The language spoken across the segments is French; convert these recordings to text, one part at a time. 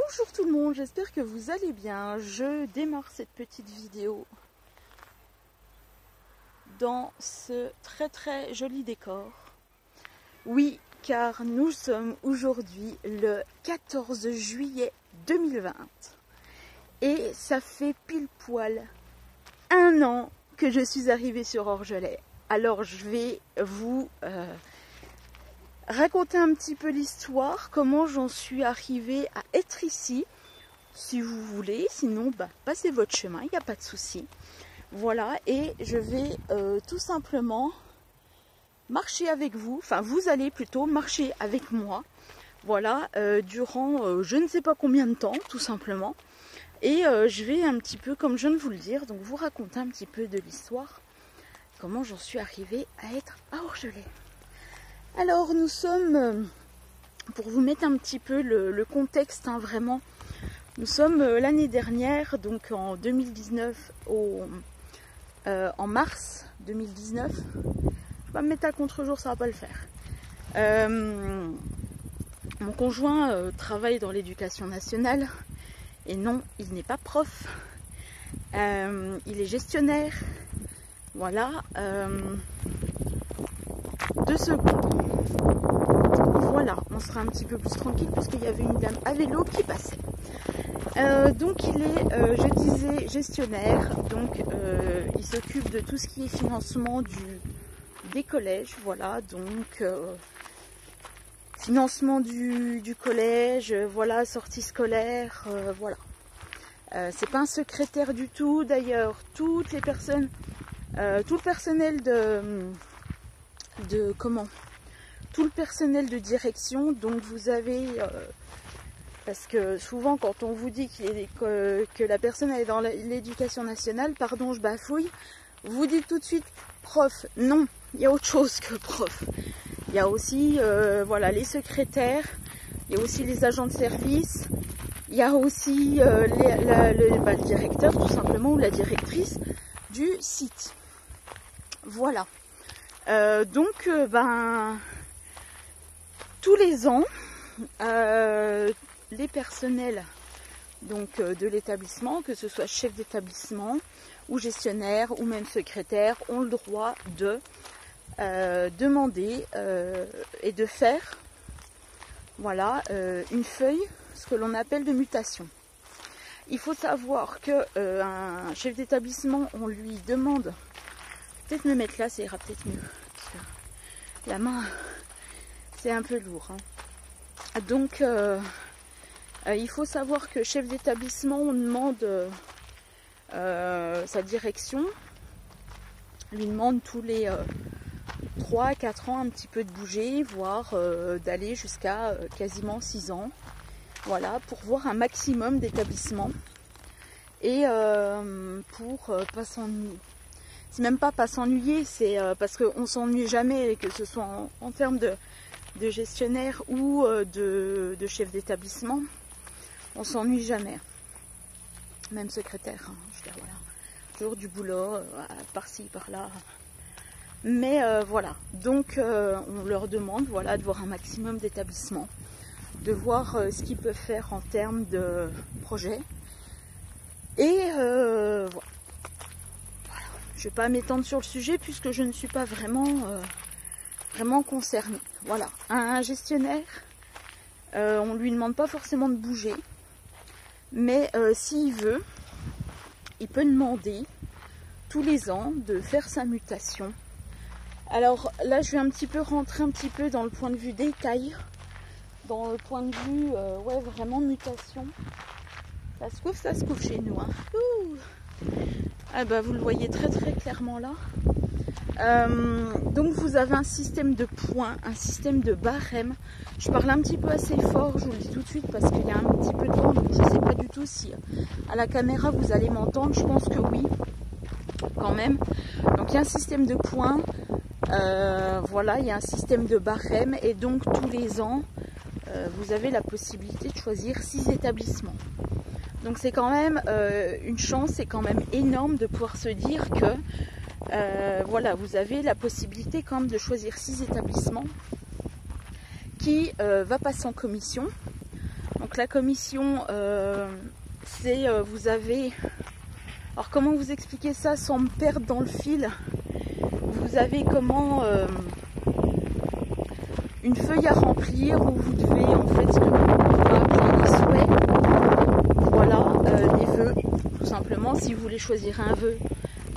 Bonjour tout le monde, j'espère que vous allez bien. Je démarre cette petite vidéo dans ce très joli décor. Oui, car nous sommes aujourd'hui le 14 juillet 2020 et ça fait pile poil un an que je suis arrivée sur Orgelet. Alors je vais vous raconter un petit peu l'histoire, comment j'en suis arrivée à être ici, si vous voulez, sinon passez votre chemin, il n'y a pas de souci. Voilà, et je vais tout simplement marcher avec vous, enfin vous allez plutôt marcher avec moi, voilà, durant je ne sais pas combien de temps, tout simplement. Et je vais un petit peu, comme je viens de vous le dire, donc vous raconter un petit peu de l'histoire, comment j'en suis arrivée à être à Orgelet. Alors nous sommes, pour vous mettre un petit peu le contexte, hein, vraiment, nous sommes l'année dernière, donc en 2019, en mars 2019, je ne vais pas me mettre à contre-jour, ça ne va pas le faire. Mon conjoint travaille dans l'éducation nationale, et non, il n'est pas prof, il est gestionnaire, voilà, de secours. Voilà, on sera un petit peu plus tranquille puisqu'il y avait une dame à vélo qui passait. Donc il est, je disais, gestionnaire, donc il s'occupe de tout ce qui est financement des collèges, voilà, donc financement du collège, voilà, sortie scolaire, voilà. C'est pas un secrétaire du tout, d'ailleurs, toutes les personnes, tout le personnel tout le personnel de direction, donc vous avez, parce que souvent quand on vous dit que la personne elle est dans l'éducation nationale, pardon je bafouille, vous dites tout de suite prof. Non, il y a autre chose que prof. Il y a aussi voilà, les secrétaires, il y a aussi les agents de service, il y a aussi le directeur tout simplement ou la directrice du site. Voilà. Donc tous les ans, les personnels donc, de l'établissement, que ce soit chef d'établissement ou gestionnaire ou même secrétaire, ont le droit de demander et de faire, voilà, une feuille, ce que l'on appelle de mutation. Il faut savoir que un chef d'établissement, on lui demande, peut-être me mettre là, ça ira peut-être mieux, parce que la main c'est un peu lourd, hein. Donc il faut savoir que chef d'établissement, on demande sa direction, lui demande tous les 3 à 4 ans un petit peu de bouger, voire d'aller jusqu'à quasiment 6 ans, voilà, pour voir un maximum d'établissements et pour pas s'ennuyer. C'est même pas s'ennuyer, c'est parce qu'on s'ennuie jamais, que ce soit en termes de gestionnaire ou de chef d'établissement, on s'ennuie jamais. Même secrétaire, hein, je veux dire, voilà. Toujours du boulot, par-ci, par-là. Mais voilà, donc on leur demande, voilà, de voir un maximum d'établissements, de voir ce qu'ils peuvent faire en termes de projet. Et voilà. Je ne vais pas m'étendre sur le sujet puisque je ne suis pas vraiment concernée. Voilà, un gestionnaire, on ne lui demande pas forcément de bouger, mais s'il veut, il peut demander tous les ans de faire sa mutation. Alors là, je vais un petit peu rentrer un petit peu dans le point de vue détail, dans le point de vue, ouais, vraiment mutation. Ça se couvre chez nous, hein. Ah bah, vous le voyez très clairement là. Donc vous avez un système de points, un système de barème. Je parle un petit peu assez fort, je vous le dis tout de suite parce qu'il y a un petit peu de vent, donc je ne sais pas du tout si à la caméra vous allez m'entendre, je pense que oui, quand même. Donc il y a un système de points, voilà, il y a un système de barème et donc tous les ans vous avez la possibilité de choisir 6 établissements. Donc c'est quand même une chance, c'est quand même énorme de pouvoir se dire que voilà, vous avez la possibilité quand même de choisir 6 établissements qui va passer en commission. Donc Donc la commission, c'est vous avez... Alors comment vous expliquer ça sans me perdre dans le fil? Vous avez comment une feuille à remplir où vous devez en fait ce que vous appeler les souhaits. Voilà, les vœux, tout simplement, si vous voulez choisir un vœu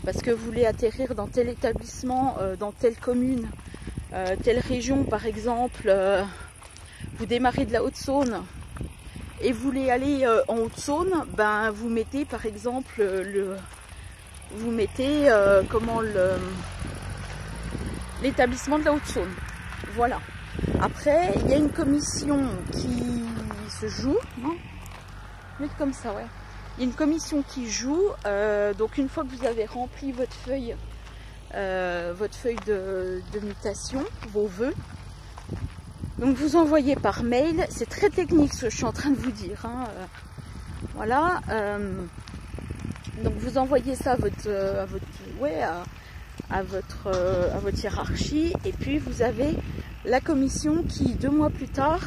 parce que vous voulez atterrir dans tel établissement, dans telle commune, telle région par exemple, vous démarrez de la Haute-Saône et vous voulez aller en Haute-Saône, ben vous mettez par exemple vous mettez l'établissement de la Haute-Saône. Voilà. Après, il y a une commission qui se joue, non? Mais comme ça, ouais. Il y a une commission qui joue. Donc une fois que vous avez rempli votre feuille de mutation, vos vœux, donc vous envoyez par mail. C'est très technique ce que je suis en train de vous dire. Hein. Voilà. Donc vous envoyez ça à votre hiérarchie, et puis vous avez la commission qui 2 mois plus tard,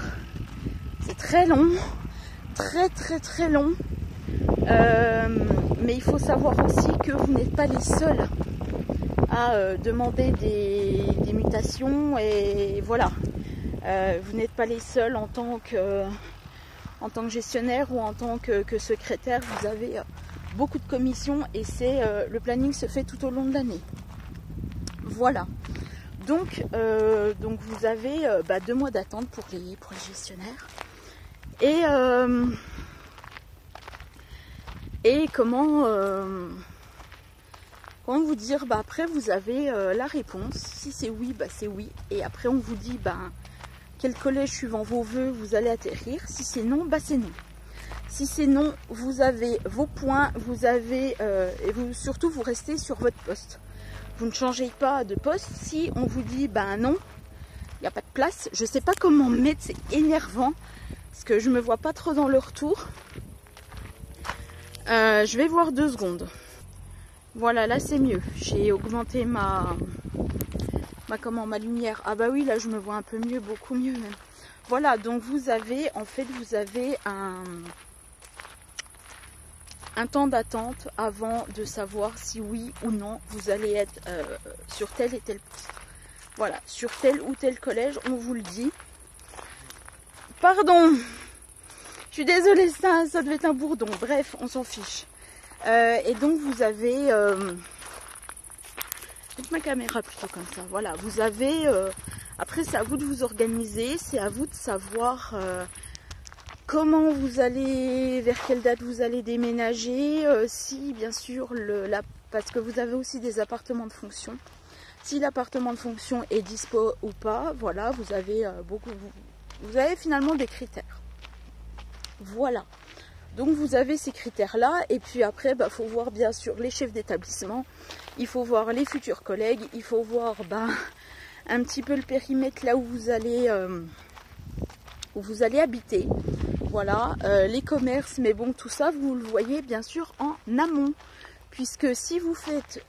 c'est très long, très long, mais il faut savoir aussi que vous n'êtes pas les seuls à demander des mutations, et voilà, vous n'êtes pas les seuls en tant que gestionnaire ou en tant que secrétaire. Vous avez beaucoup de commissions, et le planning se fait tout au long de l'année. Voilà. Donc vous avez 2 mois d'attente pour les gestionnaires. Et comment vous dire, après vous avez la réponse. Si c'est oui, c'est oui. Et après on vous dit quel collège suivant vos vœux vous allez atterrir. Si c'est non, c'est non. Si c'est non, vous avez vos points, vous avez et surtout vous restez sur votre poste. Vous ne changez pas de poste. Si on vous dit non, il n'y a pas de place, je ne sais pas comment me mettre, c'est énervant parce que je ne me vois pas trop dans le retour. Je vais voir 2 secondes. Voilà, là c'est mieux. J'ai augmenté ma lumière. Ah bah oui, là je me vois un peu mieux, beaucoup mieux même. Voilà, donc vous avez un temps d'attente avant de savoir si oui ou non vous allez être sur tel et tel poste. Voilà, sur tel ou tel collège, on vous le dit. Pardon, je suis désolée, ça devait être un bourdon. Bref, on s'en fiche. Et donc vous avez... mettre ma caméra plutôt comme ça. Voilà, vous avez... après, c'est à vous de vous organiser, c'est à vous de savoir... comment vous allez, vers quelle date vous allez déménager, si bien sûr, parce que vous avez aussi des appartements de fonction. Si l'appartement de fonction est dispo ou pas, voilà, vous avez vous avez finalement des critères. Voilà. Donc vous avez ces critères-là, et puis après, faut voir bien sûr les chefs d'établissement, il faut voir les futurs collègues, il faut voir un petit peu le périmètre là où vous allez habiter. Voilà, les commerces, mais bon, tout ça, vous le voyez bien sûr en amont. Puisque si vous faites...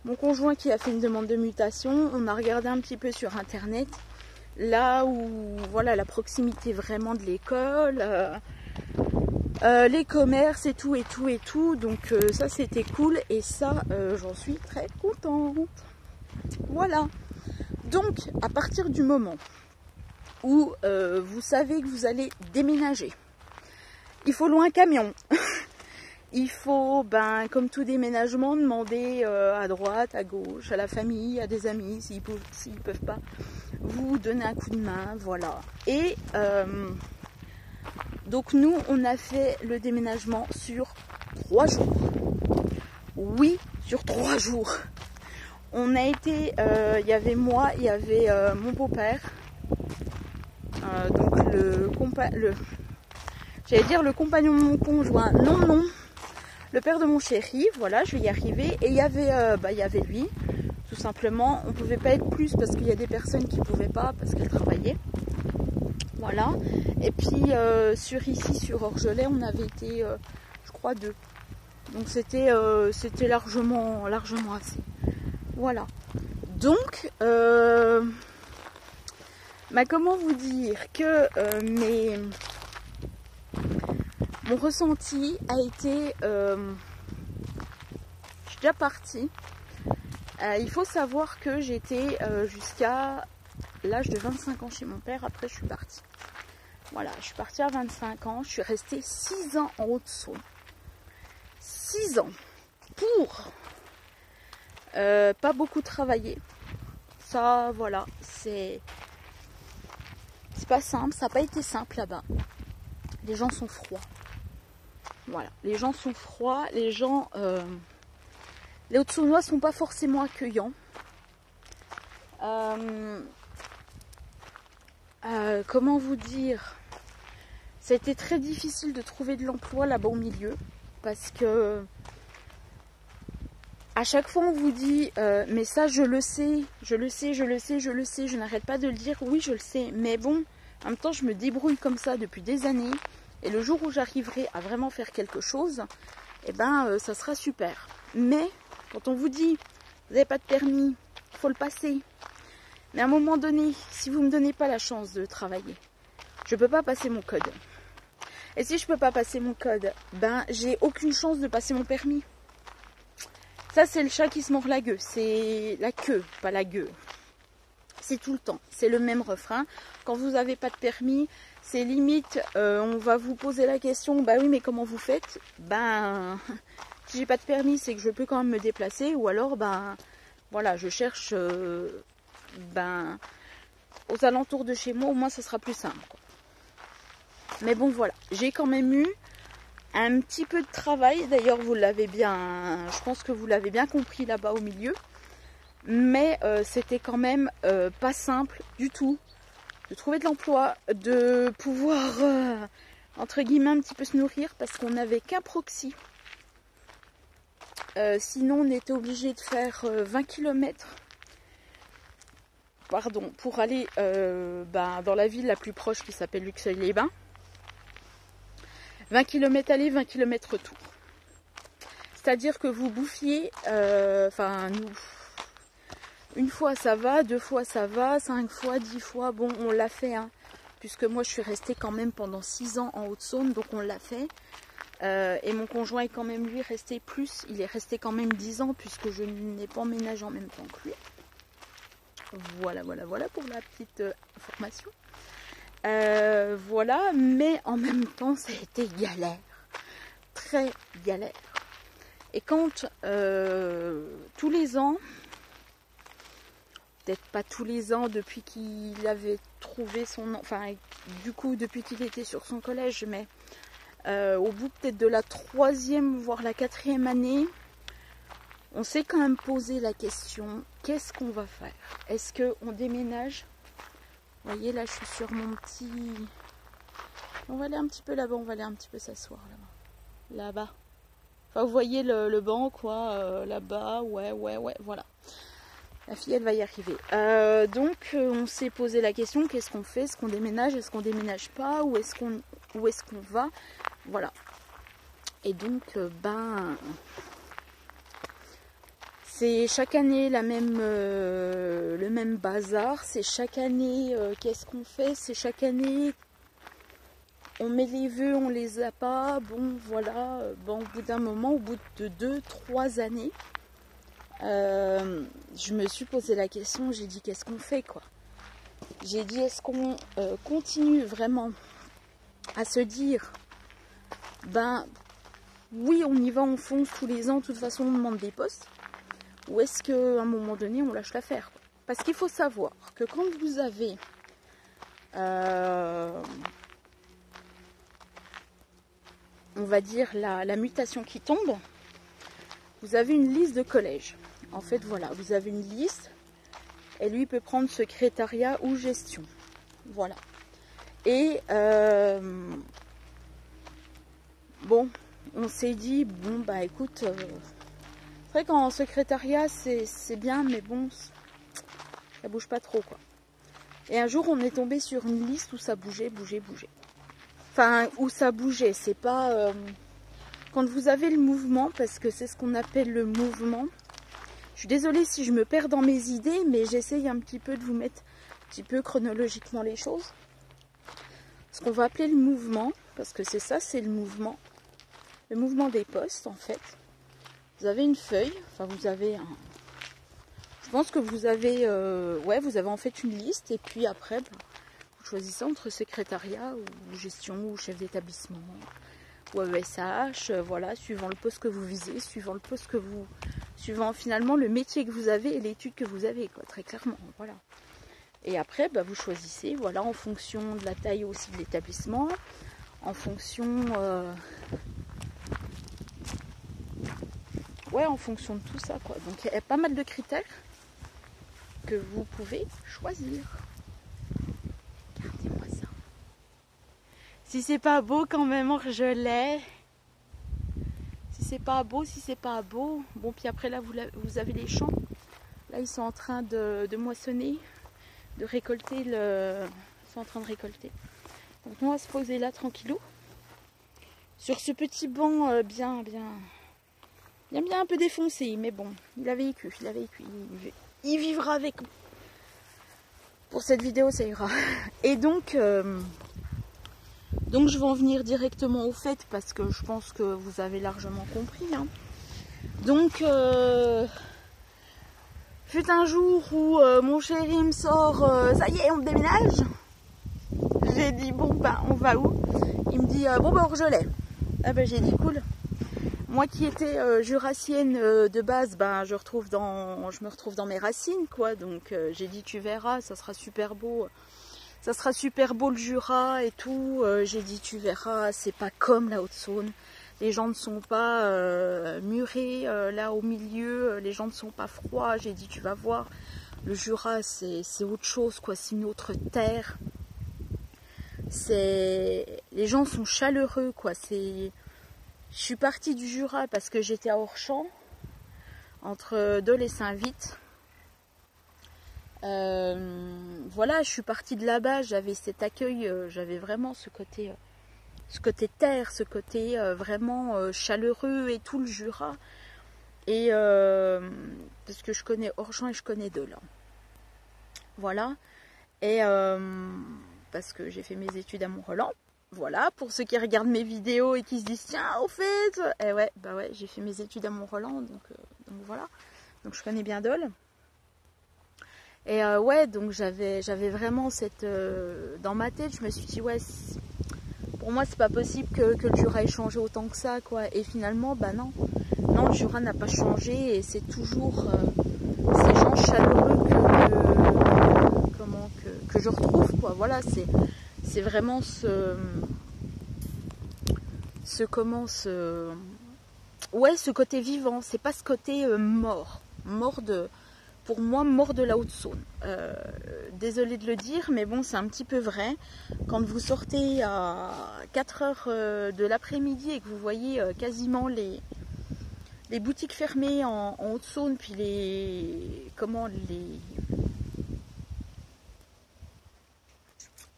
mon conjoint qui a fait une demande de mutation, on a regardé un petit peu sur Internet, là où, voilà, la proximité vraiment de l'école, les commerces et tout. Donc ça, c'était cool, et ça, j'en suis très contente. Voilà. Donc, à partir du moment où vous savez que vous allez déménager, il faut louer un camion. Il faut, comme tout déménagement, demander à droite, à gauche, à la famille, à des amis, s'ils peuvent pas vous donner un coup de main, voilà. Et donc nous, on a fait le déménagement sur 3 jours. Oui, sur 3 jours. On a été, il y avait moi, il y avait mon beau-père, donc j'allais dire le compagnon de mon conjoint, non, le père de mon chéri, voilà, je vais y arriver, et il y avait lui, tout simplement. On ne pouvait pas être plus parce qu'il y a des personnes qui ne pouvaient pas parce qu'elles travaillaient, voilà. Et puis sur Orgelet, on avait été, je crois, 2, donc c'était largement assez, voilà. Donc comment vous dire que mon ressenti a été... je suis déjà partie. Il faut savoir que j'étais jusqu'à l'âge de 25 ans chez mon père. Après, je suis partie. Voilà, je suis partie à 25 ans. Je suis restée 6 ans en Haute-Saône. 6 ans pour pas beaucoup travailler. Ça, voilà, c'est pas simple. Ça n'a pas été simple là-bas. Les gens sont froids. Voilà, les gens sont froids. Les gens... les Haute-Saônois sont pas forcément accueillants. Comment vous dire? Ça a été très difficile de trouver de l'emploi là-bas au milieu. Parce que à chaque fois on vous dit mais ça je le sais, je n'arrête pas de le dire, oui je le sais. Mais bon, en même temps je me débrouille comme ça depuis des années. Et le jour où j'arriverai à vraiment faire quelque chose, eh ben ça sera super. Mais quand on vous dit, vous n'avez pas de permis, il faut le passer. Mais à un moment donné, si vous ne me donnez pas la chance de travailler, je ne peux pas passer mon code. Et si je ne peux pas passer mon code, ben j'ai aucune chance de passer mon permis. Ça, c'est le chat qui se mord la gueule. C'est la queue, pas la gueule. C'est tout le temps. C'est le même refrain. Quand vous n'avez pas de permis, c'est limite, on va vous poser la question, bah oui, mais comment vous faites? Ben... Si j'ai pas de permis, c'est que je peux quand même me déplacer, ou alors, ben, voilà, je cherche, ben, aux alentours de chez moi, au moins ça sera plus simple, quoi. Mais bon, voilà, j'ai quand même eu un petit peu de travail, d'ailleurs, vous l'avez bien, je pense que vous l'avez bien compris là-bas au milieu, mais c'était quand même pas simple du tout de trouver de l'emploi, de pouvoir, entre guillemets, un petit peu se nourrir, parce qu'on n'avait qu'un proxy. Sinon on était obligé de faire 20 km pour aller dans la ville la plus proche qui s'appelle Luxeuil-les-Bains. 20 km aller, 20 km retour. C'est-à-dire que vous bouffiez, une fois ça va, 2 fois ça va, 5 fois, 10 fois, bon on l'a fait, hein, puisque moi je suis restée quand même pendant 6 ans en Haute-Saône, donc on l'a fait. Et mon conjoint est quand même lui resté plus, il est resté quand même 10 ans puisque je n'ai pas emménagé en même temps que lui. Voilà pour la petite information. Voilà, mais en même temps ça a été galère, très galère. Et quand tous les ans, peut-être pas tous les ans depuis qu'il avait trouvé son, enfin du coup depuis qu'il était sur son collège, mais au bout peut-être de la 3e voire la 4e année, on s'est quand même posé la question, qu'est-ce qu'on va faire? Est-ce qu'on déménage? Vous voyez là je suis sur mon petit... On va aller un petit peu là-bas, on va aller un petit peu s'asseoir là-bas. Là-bas. Enfin vous voyez le banc quoi, là-bas, ouais, voilà. La fille elle va y arriver. Donc on s'est posé la question, qu'est-ce qu'on fait? Est-ce qu'on déménage? Est-ce qu'on déménage pas? Où est-ce qu'on va? Voilà. Et donc, c'est chaque année le même bazar. C'est chaque année, qu'est-ce qu'on fait? C'est chaque année, on met les vœux, on les a pas. Bon, voilà. Bon, au bout d'un moment, au bout de 2-3 années, je me suis posé la question. J'ai dit, qu'est-ce qu'on fait, quoi? J'ai dit, est-ce qu'on continue vraiment à se dire... Ben oui, on y va, on fonce tous les ans, de toute façon on demande des postes. Ou est-ce qu'à un moment donné on lâche l'affaire? Parce qu'il faut savoir que quand vous avez on va dire la mutation qui tombe, vous avez une liste de collèges. En fait voilà, vous avez une liste et lui peut prendre secrétariat ou gestion. Voilà. Et bon, on s'est dit, bon bah écoute, c'est vrai qu'en secrétariat c'est bien, mais bon, ça bouge pas trop quoi. Et un jour on est tombé sur une liste où ça bougeait. Enfin, où ça bougeait, c'est pas... quand vous avez le mouvement, parce que c'est ce qu'on appelle le mouvement. Je suis désolée si je me perds dans mes idées, mais j'essaye un petit peu de vous mettre petit peu chronologiquement les choses. Ce qu'on va appeler le mouvement, parce que c'est ça, c'est le mouvement des postes en fait. Vous avez une feuille, enfin vous avez un... Je pense que vous avez, vous avez en fait une liste et puis après, vous choisissez entre secrétariat ou gestion ou chef d'établissement ou ESH, voilà, suivant le poste que vous visez, suivant finalement le métier que vous avez et l'étude que vous avez, quoi, très clairement, voilà. Et après, vous choisissez, voilà, en fonction de la taille aussi de l'établissement, en fonction, en fonction de tout ça, quoi. Donc il y a pas mal de critères que vous pouvez choisir. Regardez-moi ça. Si c'est pas beau quand même, Orgelet. Si c'est pas beau. Bon, puis après là, vous avez les champs. Là, ils sont en train de moissonner, de récolter Ils sont en train de récolter. Donc on va se poser là tranquillou. Sur ce petit banc bien un peu défoncé, mais bon, il a vécu. Il vivra avec. Pour cette vidéo, ça ira. Et donc je vais en venir directement au fait parce que je pense que vous avez largement compris. Hein. Donc, fut un jour où mon chéri me sort, ça y est, on déménage. J'ai dit bon on va où? Il me dit Orgelet. Ah j'ai dit cool. Moi qui étais jurassienne de base, je me retrouve dans mes racines, quoi. Donc j'ai dit tu verras, ça sera super beau. Ça sera super beau le Jura et tout. J'ai dit tu verras, c'est pas comme la Haute-Saône. Les gens ne sont pas murés là au milieu, les gens ne sont pas froids. J'ai dit tu vas voir, le Jura c'est autre chose, quoi. C'est une autre terre. Les gens sont chaleureux, quoi. Je suis partie du Jura parce que j'étais à Orchamps, entre Dole et Saint-Vite. Voilà, je suis partie de là-bas, j'avais cet accueil, j'avais vraiment ce côté terre, ce côté vraiment chaleureux et tout le Jura. Et parce que je connais Orchamps et je connais Dole. Voilà. Et parce que j'ai fait mes études à Mont-Roland. Voilà, pour ceux qui regardent mes vidéos et qui se disent tiens, au fait, j'ai fait mes études à Mont-Roland, donc voilà, donc je connais bien Dole. Et donc j'avais vraiment cette dans ma tête, je me suis dit pour moi c'est pas possible que le Jura ait changé autant que ça, quoi. Et finalement non, le Jura n'a pas changé et c'est toujours ces gens chaleureux que je retrouve, quoi. Voilà, c'est vraiment ce côté vivant, c'est pas ce côté mort pour moi, mort de la Haute-Saône. Désolée de le dire, mais bon, c'est un petit peu vrai. Quand vous sortez à 4 heures de l'après-midi et que vous voyez quasiment les boutiques fermées en Haute-Saône, puis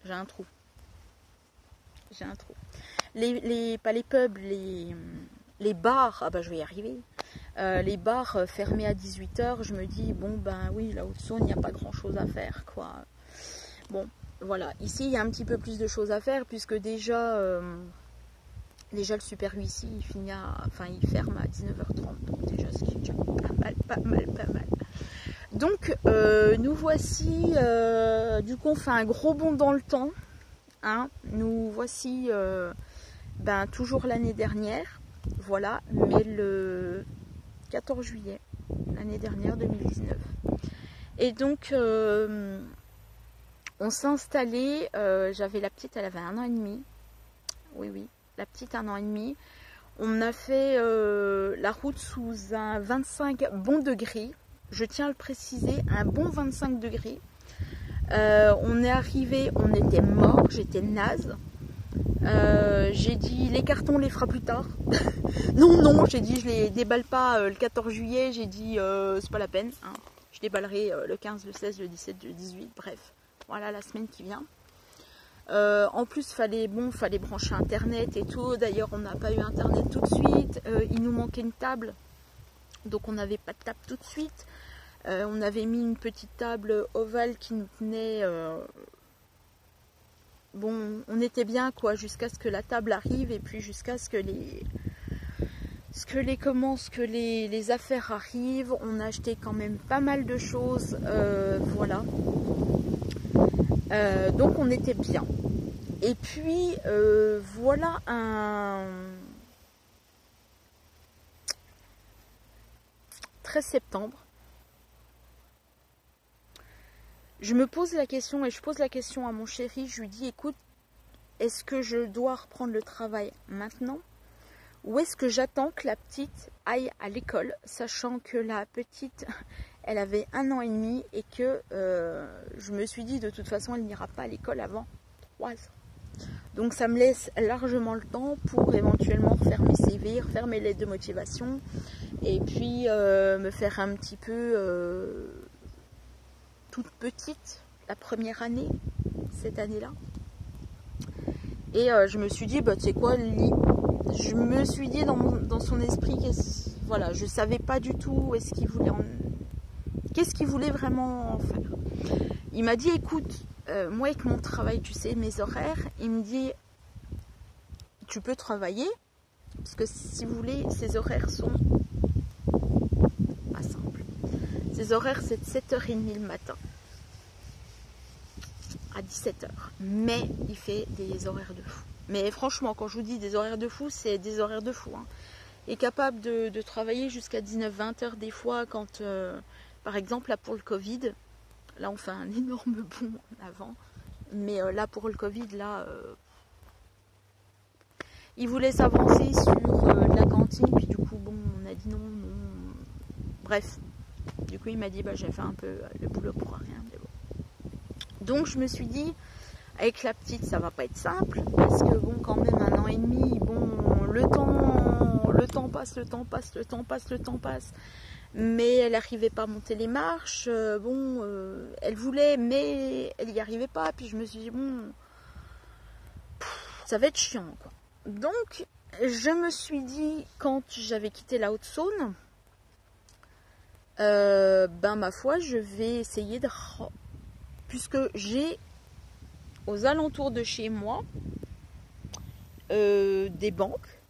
j'ai un trou. Pas les pubs, les bars, je vais y arriver. Les bars fermés à 18 h, je me dis, oui, la Haute-Saône, il n'y a pas grand-chose à faire, quoi. Bon, voilà. Ici, il y a un petit peu plus de choses à faire, puisque déjà le Super 8 ici, il ferme à 19h30. Donc déjà, ce qui est déjà pas mal. Donc, nous voici, du coup, on fait un gros bond dans le temps. Hein, nous voici toujours l'année dernière, voilà, mais le 14 juillet, l'année dernière, 2019. Et donc, on s'est installé, j'avais la petite, elle avait 1 an et demi. Oui, la petite 1 an et demi. On a fait la route sous un 25 bon degrés. Je tiens à le préciser, un bon 25 degrés. On est arrivé, on était mort, j'étais naze. J'ai dit les cartons on les fera plus tard. non, j'ai dit je les déballe pas le 14 juillet, j'ai dit c'est pas la peine. Hein. Je déballerai le 15, le 16, le 17, le 18, bref. Voilà la semaine qui vient. En plus fallait brancher internet et tout. D'ailleurs on n'a pas eu internet tout de suite. Il nous manquait une table. Donc on n'avait pas de table tout de suite. On avait mis une petite table ovale qui nous tenait... bon, on était bien quoi, jusqu'à ce que la table arrive et puis jusqu'à ce que les affaires arrivent. On a acheté quand même pas mal de choses, voilà. Donc on était bien. Et puis voilà un 13 septembre. Je me pose la question et je pose la question à mon chéri. Je lui dis, écoute, est-ce que je dois reprendre le travail maintenant ou est-ce que j'attends que la petite aille à l'école, sachant que la petite, elle avait 1 an et demi et que je me suis dit de toute façon elle n'ira pas à l'école avant 3 ans. Donc ça me laisse largement le temps pour éventuellement refaire mes CV, refaire mes lettres de motivation et puis me faire un petit peu toute petite la première année, cette année-là. Et je me suis dit, bah tu sais quoi, je me suis dit dans son esprit, voilà, je savais pas du tout qu'est-ce qu'il voulait vraiment en faire. Il m'a dit, écoute, moi avec mon travail, tu sais, mes horaires, il me dit, tu peux travailler, parce que si vous voulez, ces horaires sont pas simples. Ces horaires, c'est de 7h30 le matin à 17h. Mais il fait des horaires de fou. Mais franchement, quand je vous dis des horaires de fou, c'est des horaires de fou. Hein. Il est capable de travailler jusqu'à 19-20 heures des fois quand, par exemple, là pour le Covid, là on fait un énorme bond en avant. Mais là pour le Covid, là, il voulait s'avancer sur la cantine. Puis du coup, bon, on a dit non. Bref, du coup il m'a dit, bah j'ai fait un peu le boulot pour rien. Mais bon. Donc je me suis dit, avec la petite ça va pas être simple, parce que bon quand même 1 an et demi, bon le temps passe, mais elle n'arrivait pas à monter les marches, elle voulait mais elle n'y arrivait pas, puis je me suis dit bon, ça va être chiant quoi. Donc je me suis dit quand j'avais quitté la Haute-Saône, ma foi je vais essayer de... Puisque j'ai aux alentours de chez moi des banques,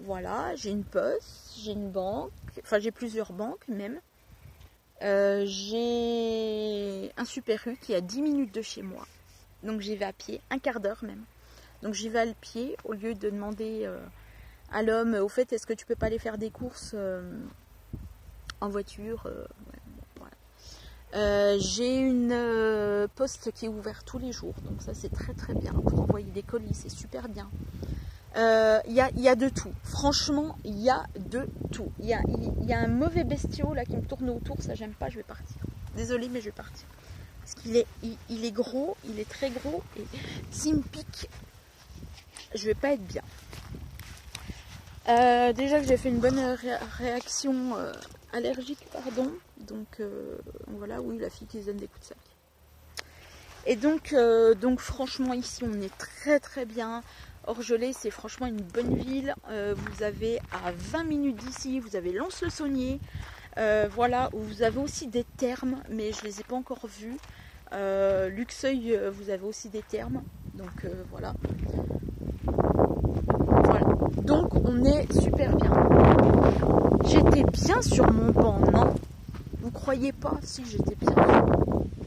voilà, j'ai une poste, j'ai une banque, enfin j'ai plusieurs banques même, j'ai un Super U qui est à 10 minutes de chez moi, donc j'y vais à pied, 1/4 d'heure même, donc j'y vais à pied au lieu de demander à l'homme, au fait est-ce que tu peux pas aller faire des courses en voiture, j'ai une poste qui est ouverte tous les jours, donc ça c'est très très bien pour envoyer des colis, c'est super bien. Il y a de tout, franchement il y a de tout. Il y a un mauvais bestiau là qui me tourne autour, ça j'aime pas, je vais partir. Désolée mais je vais partir. Parce qu'il est gros, il est très gros et s'il me pique, je vais pas être bien. Déjà que j'ai fait une bonne réaction allergique, pardon. Donc voilà, oui, la fille qui se donne des coups de sac. Et donc franchement ici on est très très bien. Orgelès c'est franchement une bonne ville. Vous avez à 20 minutes d'ici, vous avez Lons-le-Saunier. Voilà, où vous avez aussi des thermes, mais je les ai pas encore vus. Luxeuil, vous avez aussi des thermes. Donc voilà. Voilà. Donc on est super bien. J'étais bien sur mon banc, non? Vous croyez pas? Si, j'étais bien.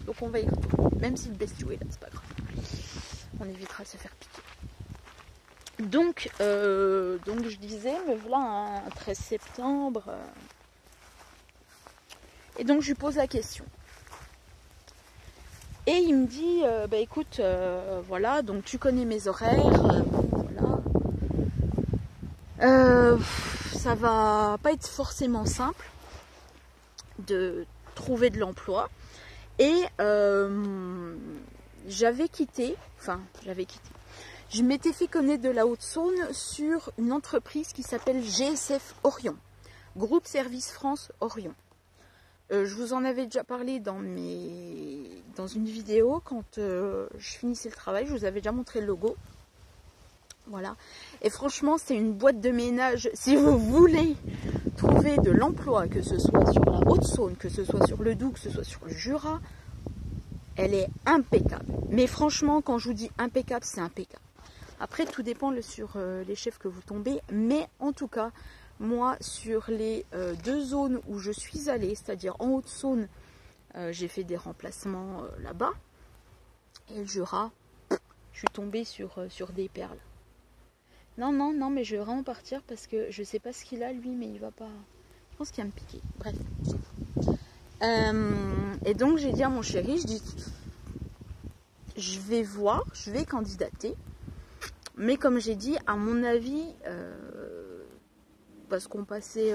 Donc on va y retourner. Même si le bestiau est là, c'est pas grave. On évitera de se faire piquer. Donc je disais, me voilà un 13 septembre. Et donc je lui pose la question. Et il me dit, écoute, voilà, donc tu connais mes horaires, voilà. Ça va pas être forcément simple de trouver de l'emploi. Et j'avais quitté. Je m'étais fait connaître de la Haute-Saône sur une entreprise qui s'appelle GSF Orion, Groupe Service France Orion. Je vous en avais déjà parlé dans une vidéo quand je finissais le travail, je vous avais déjà montré le logo. Voilà. Et franchement, c'est une boîte de ménage. Si vous voulez trouver de l'emploi, que ce soit sur la Haute-Saône, que ce soit sur le Doubs, que ce soit sur le Jura, elle est impeccable. Mais franchement, quand je vous dis impeccable, c'est impeccable. Après, tout dépend sur les chefs que vous tombez. Mais en tout cas, moi, sur les 2 zones où je suis allée, c'est-à-dire en Haute-Saône, j'ai fait des remplacements là-bas. Et le Jura, je suis tombée sur des perles. Non, non, non, mais je vais vraiment partir parce que je sais pas ce qu'il a lui, mais il va pas... Je pense qu'il va me piquer. Bref, c'est tout. Et donc j'ai dit à mon chéri, je vais voir, je vais candidater. Mais comme j'ai dit, à mon avis, parce qu'on passait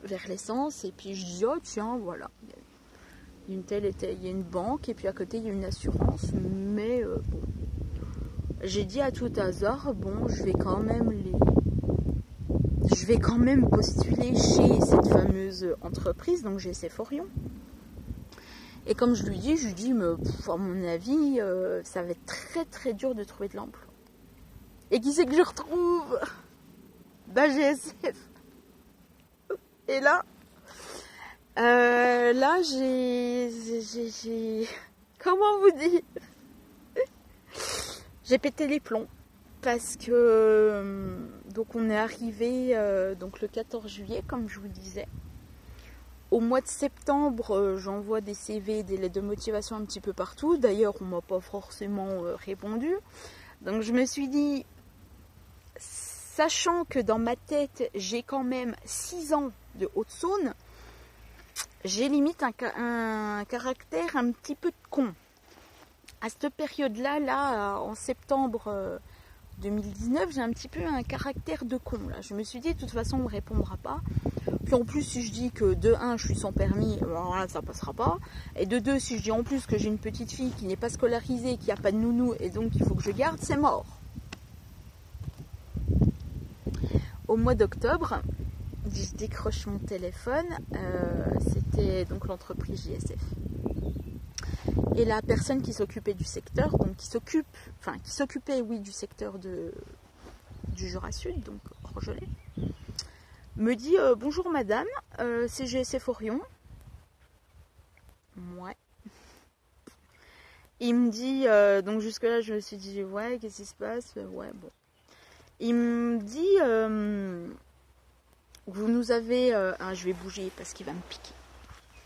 vers l'essence, et puis je dis, oh tiens, voilà. Il y a une banque, et puis à côté il y a une assurance, mais bon. J'ai dit à tout hasard, bon, je vais quand même postuler chez cette fameuse entreprise, donc j'ai Sephorion. Et comme je lui dis, mais à mon avis, ça va être très très dur de trouver de l'emploi. Et qui c'est que je retrouve? Bah GSF. Et là, j'ai... Comment vous dire? J'ai pété les plombs. Parce que donc on est arrivé donc le 14 juillet, comme je vous disais. Au mois de septembre, j'envoie des CV, des lettres de motivation un petit peu partout. D'ailleurs, on ne m'a pas forcément répondu. Donc je me suis dit, sachant que dans ma tête, j'ai quand même 6 ans de Haute-Saône, j'ai limite un caractère un petit peu de con. À cette période-là, là, en septembre 2019, j'ai un petit peu un caractère de con. Là. Je me suis dit, de toute façon, on ne me répondra pas. Puis en plus, si je dis que de 1, je suis sans permis, alors là, ça passera pas. Et de 2, si je dis en plus que j'ai une petite fille qui n'est pas scolarisée, qui n'a pas de nounou, et donc il faut que je garde, c'est mort. Au mois d'octobre, je décroche mon téléphone. C'était donc l'entreprise JSF. Et la personne qui s'occupait du secteur, donc qui s'occupait, oui, du secteur du Jura Sud, donc Orgelet, me dit bonjour madame, c'est GSF Orion. Ouais. Il me dit, donc jusque là je me suis dit ouais, qu'est-ce qui se passe? Ouais, bon. Il me dit vous nous avez, je vais bouger parce qu'il va me piquer.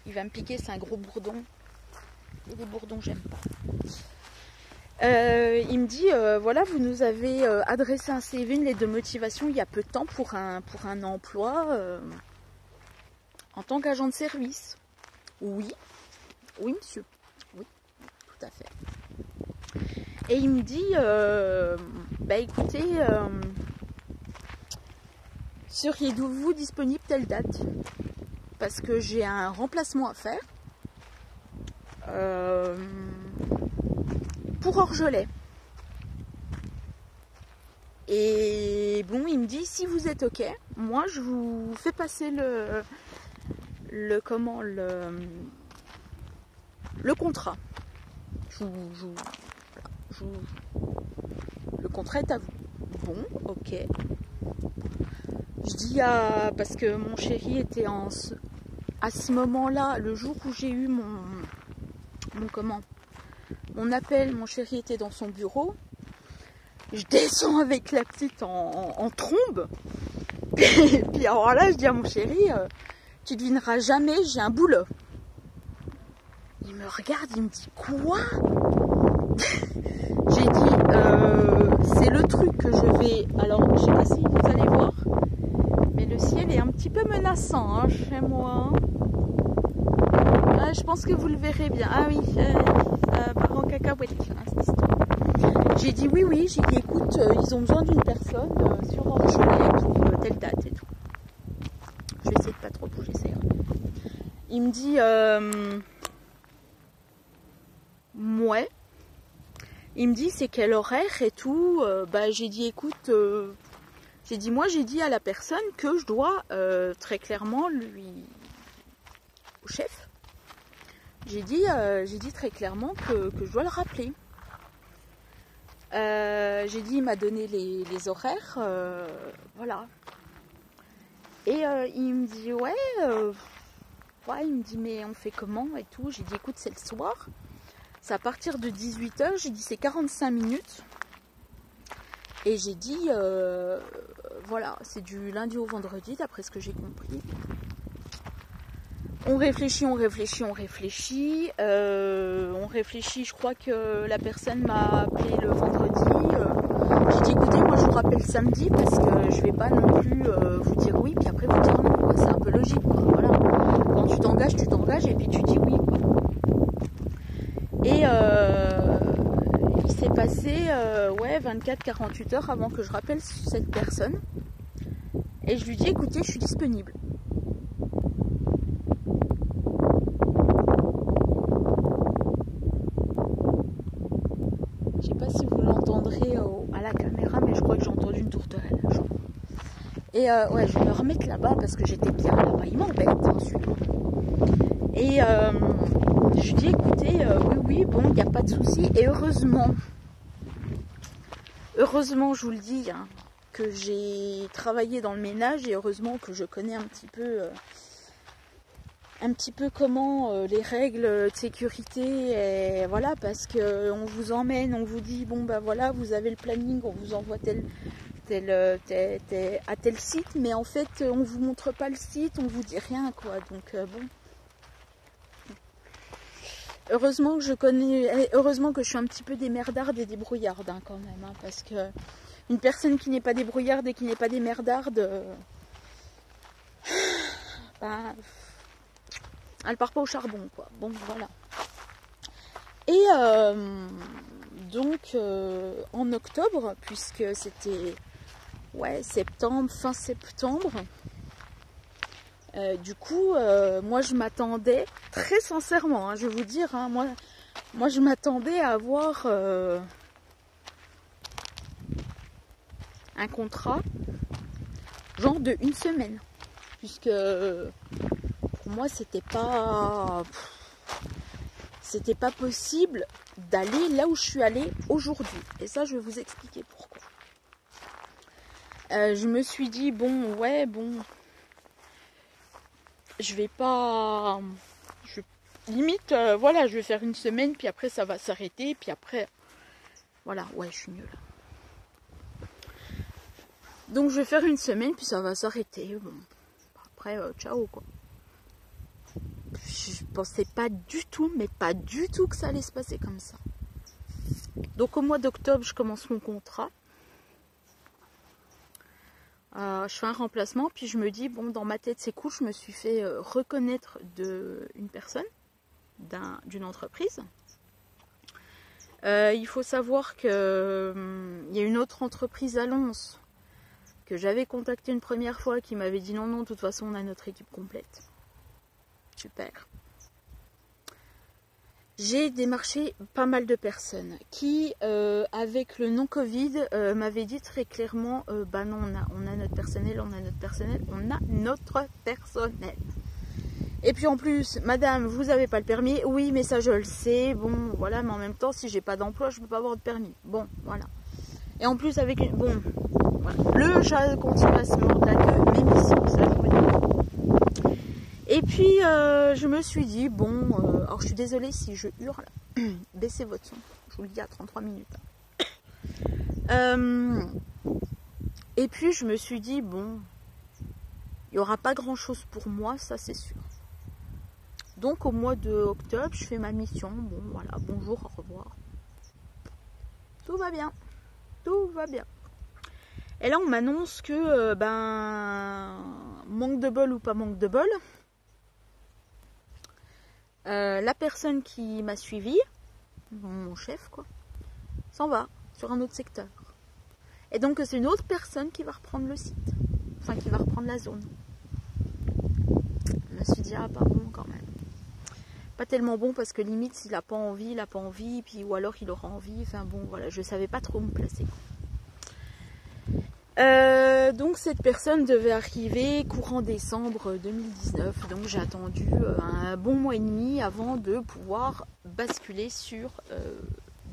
Il va me piquer, c'est un gros bourdon. Et les bourdons, j'aime pas. Il me dit, voilà, vous nous avez adressé un CV, une lettre de motivation il y a peu de temps pour un emploi en tant qu'agent de service. Oui, oui monsieur, oui, tout à fait. Et il me dit, bah écoutez, seriez-vous disponible telle date? Parce que j'ai un remplacement à faire. Pour Orgelet. Et bon, il me dit, si vous êtes ok, moi je vous fais passer le contrat. Le contrat est à vous. Bon, ok. Je dis parce que mon chéri était à ce moment-là, le jour où j'ai eu mon appel, mon chéri était dans son bureau. Je descends avec la petite en trombe. Et puis alors là, je dis à mon chéri, tu devineras jamais, j'ai un boulot. Il me regarde, il me dit quoi? J'ai dit, c'est le truc que je vais... Alors, je sais pas si vous allez voir, mais le ciel est un petit peu menaçant hein, chez moi. Je pense que vous le verrez bien. Ah oui, ça part en cacahuète, cette histoire. J'ai dit oui, j'ai dit écoute, ils ont besoin d'une personne sur Orgelet pour telle date et tout. Je vais essayer de pas trop bouger, ça ira. Il me dit ouais. Il me dit c'est quel horaire et tout. Bah j'ai dit écoute, j'ai dit à la personne que je dois très clairement au chef. J'ai dit très clairement que je dois le rappeler. J'ai dit, il m'a donné les horaires, voilà. Et il me dit ouais, il me dit mais on fait comment et tout. J'ai dit écoute, c'est le soir, c'est à partir de 18h, j'ai dit c'est 45 minutes. Et j'ai dit voilà, c'est du lundi au vendredi d'après ce que j'ai compris. On réfléchit, je crois que la personne m'a appelé le vendredi. J'ai dit écoutez, moi je vous rappelle samedi parce que je vais pas non plus vous dire oui puis après vous dire non, c'est un peu logique quoi. Voilà. Quand tu t'engages et puis tu dis oui quoi. Et il s'est passé 24-48 heures avant que je rappelle cette personne. Et je lui dis écoutez, je suis disponible. Je sais pas si vous l'entendrez à la caméra, mais je crois que j'ai entendu une tourterelle. Et je vais me remettre là-bas parce que j'étais bien là-bas. Il m'embête, hein, celui-là. Et je lui dis écoutez, oui, bon, il n'y a pas de souci. Et heureusement, je vous le dis, hein, que j'ai travaillé dans le ménage et heureusement que je connais un petit peu comment les règles de sécurité, et voilà, parce que on vous emmène, on vous dit bon ben voilà, vous avez le planning, on vous envoie à tel site, mais en fait on vous montre pas le site, on vous dit rien quoi, donc bon. Heureusement que je suis un petit peu démerdarde et débrouillarde hein, quand même, hein, parce que une personne qui n'est pas débrouillarde et qui n'est pas démerdarde, elle part pas au charbon quoi. Bon voilà. Et donc en octobre, puisque c'était septembre, fin septembre, du coup moi je m'attendais très sincèrement, hein, je vais vous dire, hein, moi je m'attendais à avoir un contrat genre de 1 semaine, puisque pour moi c'était pas possible d'aller là où je suis allée aujourd'hui. Et ça, je vais vous expliquer pourquoi. Je me suis dit, je vais pas... limite, je vais faire 1 semaine, puis après ça va s'arrêter, puis après... Voilà, je suis nulle. Donc je vais faire 1 semaine, puis ça va s'arrêter. Bon. Après, ciao, quoi. Je pensais pas du tout, mais pas du tout que ça allait se passer comme ça. Donc au mois d'octobre, je commence mon contrat. Je fais un remplacement, puis je me dis, bon, dans ma tête c'est cool, je me suis fait reconnaître d'une personne, d'une entreprise. Il faut savoir qu'il y a une autre entreprise à Lons que j'avais contactée une première fois qui m'avait dit non, de toute façon on a notre équipe complète. Super. J'ai démarché pas mal de personnes qui, avec le non-Covid, m'avaient dit très clairement, non, on a notre personnel, Et puis en plus, madame, vous n'avez pas le permis. Oui, mais ça je le sais. Bon, voilà, mais en même temps, si j'ai pas d'emploi, je peux pas avoir de permis. Bon, voilà. Et en plus, avec une... Bon, voilà. Le chat continue à se mordre la queue, mes missions, ça je vous le dis. Et puis, je me suis dit, bon, alors je suis désolée si je hurle, baissez votre son, je vous le dis à 33 minutes. Et puis, je me suis dit, bon, il n'y aura pas grand-chose pour moi, ça c'est sûr. Donc, au mois d'octobre, je fais ma mission, bon, voilà, bonjour, au revoir. Tout va bien, tout va bien. Et là, on m'annonce que, manque de bol ou pas manque de bol, la personne qui m'a suivi, mon chef quoi, s'en va sur un autre secteur. Et donc c'est une autre personne qui va reprendre le site, enfin qui va reprendre la zone. Je me suis dit pas bon quand même. Pas tellement bon parce que limite s'il n'a pas envie, puis ou alors il aura envie, enfin bon voilà, je savais pas trop me placer. Donc cette personne devait arriver courant décembre 2019, donc j'ai attendu un bon mois et demi avant de pouvoir basculer sur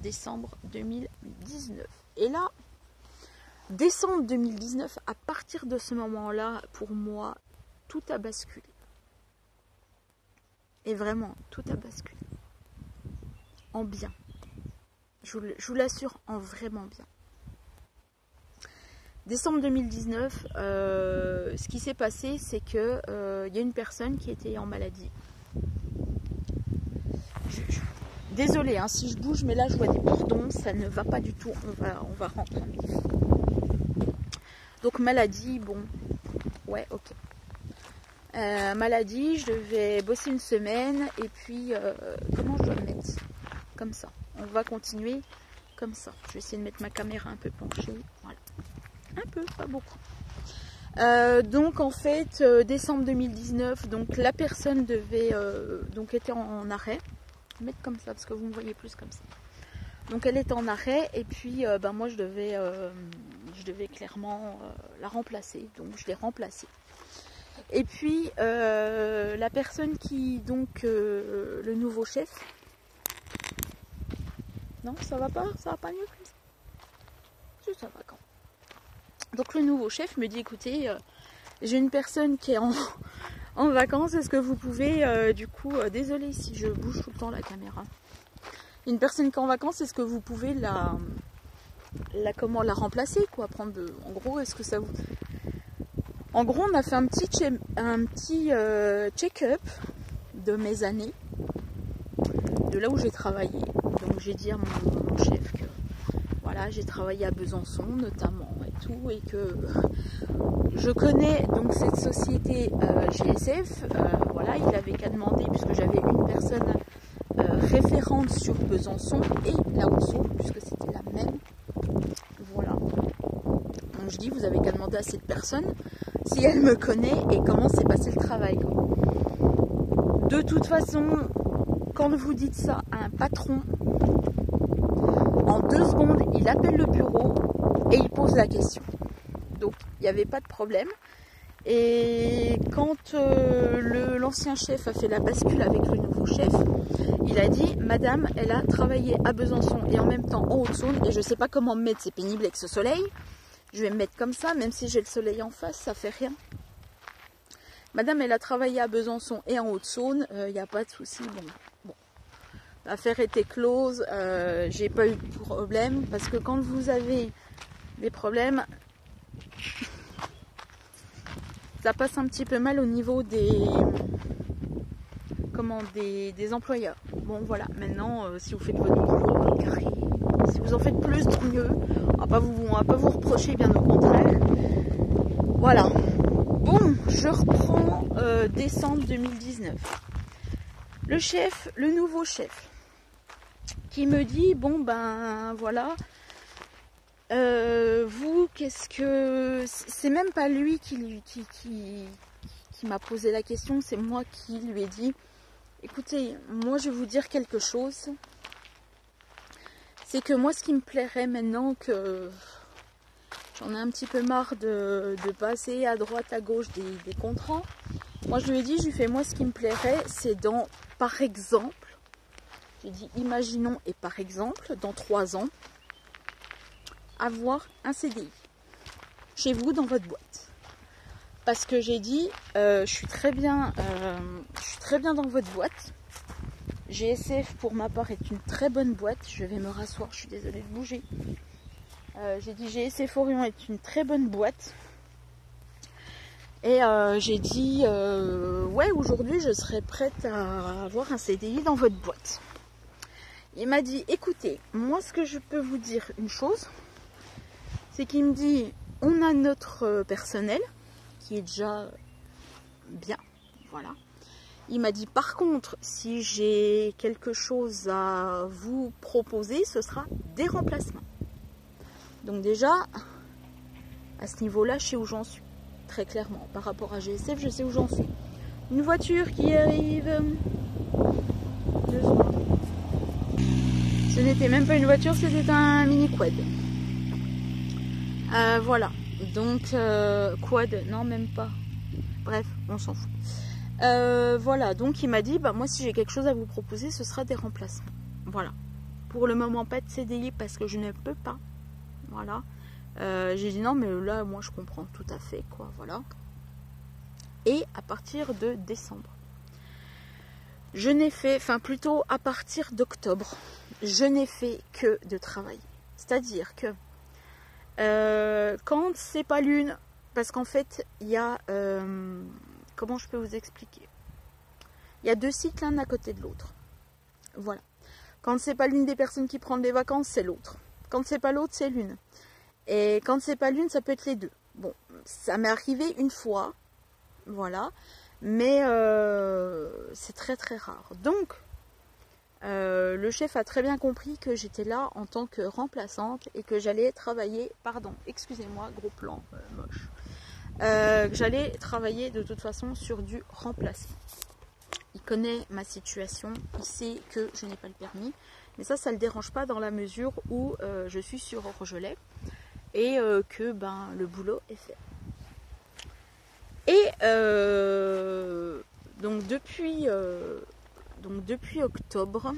décembre 2019. Et là, Décembre 2019, à partir de ce moment-là, pour moi, tout a basculé. Et vraiment, tout a basculé. En bien. Je vous l'assure, en vraiment bien. Décembre 2019, ce qui s'est passé, c'est que y a une personne qui était en maladie. Désolée hein, si je bouge, mais là je vois des bourdons, ça ne va pas du tout. On va rentrer. Donc maladie, bon, ouais, ok. Maladie, je devais bosser une semaine et puis comment je dois me mettre? Comme ça. On va continuer comme ça. Je vais essayer de mettre ma caméra un peu penchée. Voilà. Un peu, pas beaucoup. Donc en fait, décembre 2019, donc la personne devait donc était en arrêt. Je vais mettre comme ça parce que vous me voyez plus comme ça. Donc elle était en arrêt et puis ben moi je devais clairement la remplacer. Donc je l'ai remplacée. Et puis la personne qui donc le nouveau chef. Non, ça va pas mieux comme ça. Si, ça va quand. Donc le nouveau chef me dit écoutez, j'ai une personne qui est en vacances, est-ce que vous pouvez du coup, désolé si je bouge tout le temps la caméra. Une personne qui est en vacances, est-ce que vous pouvez la remplacer quoi, en gros, est-ce que ça vous... En gros, on a fait un petit check-up de mes années, de là où j'ai travaillé. Donc j'ai dit à mon chef que voilà, j'ai travaillé à Besançon notamment et tout, et que je connais donc cette société GSF. Voilà, il avait qu'à demander, puisque j'avais une personne référente sur Besançon et la Haute-Saône, puisque c'était la même. Voilà. Donc je dis, vous avez qu'à demander à cette personne si elle me connaît et comment s'est passé le travail. De toute façon, quand vous dites ça à un patron, en 2 secondes, il appelle le bureau et il pose la question. Donc, il n'y avait pas de problème. Et quand l'ancien chef a fait la bascule avec le nouveau chef, il a dit, madame, elle a travaillé à Besançon et en même temps en Haute-Saône, et je ne sais pas comment me mettre, c'est pénible avec ce soleil. Je vais me mettre comme ça, même si j'ai le soleil en face, ça fait rien. Madame, elle a travaillé à Besançon et en Haute-Saône, il n'y a pas de souci. Bon. L'affaire était close, j'ai pas eu de problème, parce que quand vous avez des problèmes, ça passe un petit peu mal au niveau des employeurs. Bon voilà, maintenant si vous faites votre boulot carré, si vous en faites plus, tant mieux. On va pas vous reprocher, bien au contraire. Voilà. Bon, je reprends décembre 2019. Le nouveau chef, qui me dit bon ben voilà, vous qu'est-ce que... C'est même pas lui qui m'a posé la question, c'est moi qui lui ai dit écoutez, moi je vais vous dire quelque chose, c'est que moi ce qui me plairait maintenant, que j'en ai un petit peu marre de passer à droite à gauche des contrats, moi je lui ai dit, je lui fais moi ce qui me plairait, c'est dans, par exemple, j'ai dit imaginons et par exemple, dans 3 ans, avoir un CDI chez vous dans votre boîte. Parce que j'ai dit, je suis très bien dans votre boîte. GSF pour ma part est une très bonne boîte. Je vais me rasseoir, je suis désolée de bouger. J'ai dit GSF Orion est une très bonne boîte. Et j'ai dit, ouais, aujourd'hui je serais prête à avoir un CDI dans votre boîte. Il m'a dit, écoutez, moi ce que je peux vous dire une chose, c'est qu'il me dit, on a notre personnel qui est déjà bien, voilà. Il m'a dit, par contre, si j'ai quelque chose à vous proposer, ce sera des remplacements. Donc déjà, à ce niveau-là, je sais où j'en suis, très clairement. Par rapport à GSF, je sais où j'en suis. Une voiture qui arrive. 2 secondes. Ce n'était même pas une voiture, c'était un mini quad. Voilà, donc quad, non même pas. Bref, on s'en fout. Voilà, donc il m'a dit, bah moi si j'ai quelque chose à vous proposer, ce sera des remplacements. Voilà. Pour le moment, pas de CDI parce que je ne peux pas. Voilà. J'ai dit non mais là moi je comprends tout à fait quoi, voilà. Et à partir de décembre, je n'ai fait, enfin plutôt à partir d'octobre, je n'ai fait que de travailler. C'est-à-dire que quand c'est pas lune, parce qu'en fait il y a, comment je peux vous expliquer, il y a deux cycles l'un à côté de l'autre. Voilà. Quand c'est pas l'une des personnes qui prend des vacances, c'est l'autre. Quand c'est pas l'autre, c'est l'une. Et quand c'est pas l'une, ça peut être les deux. Bon, ça m'est arrivé une fois, voilà, mais c'est très très rare. Donc, le chef a très bien compris que j'étais là en tant que remplaçante et que j'allais travailler, pardon, excusez-moi, gros plan moche, que j'allais travailler de toute façon sur du remplacement. Il connaît ma situation, il sait que je n'ai pas le permis, mais ça ne le dérange pas dans la mesure où je suis sur Orgelet et que ben, le boulot est fait. Et donc depuis octobre,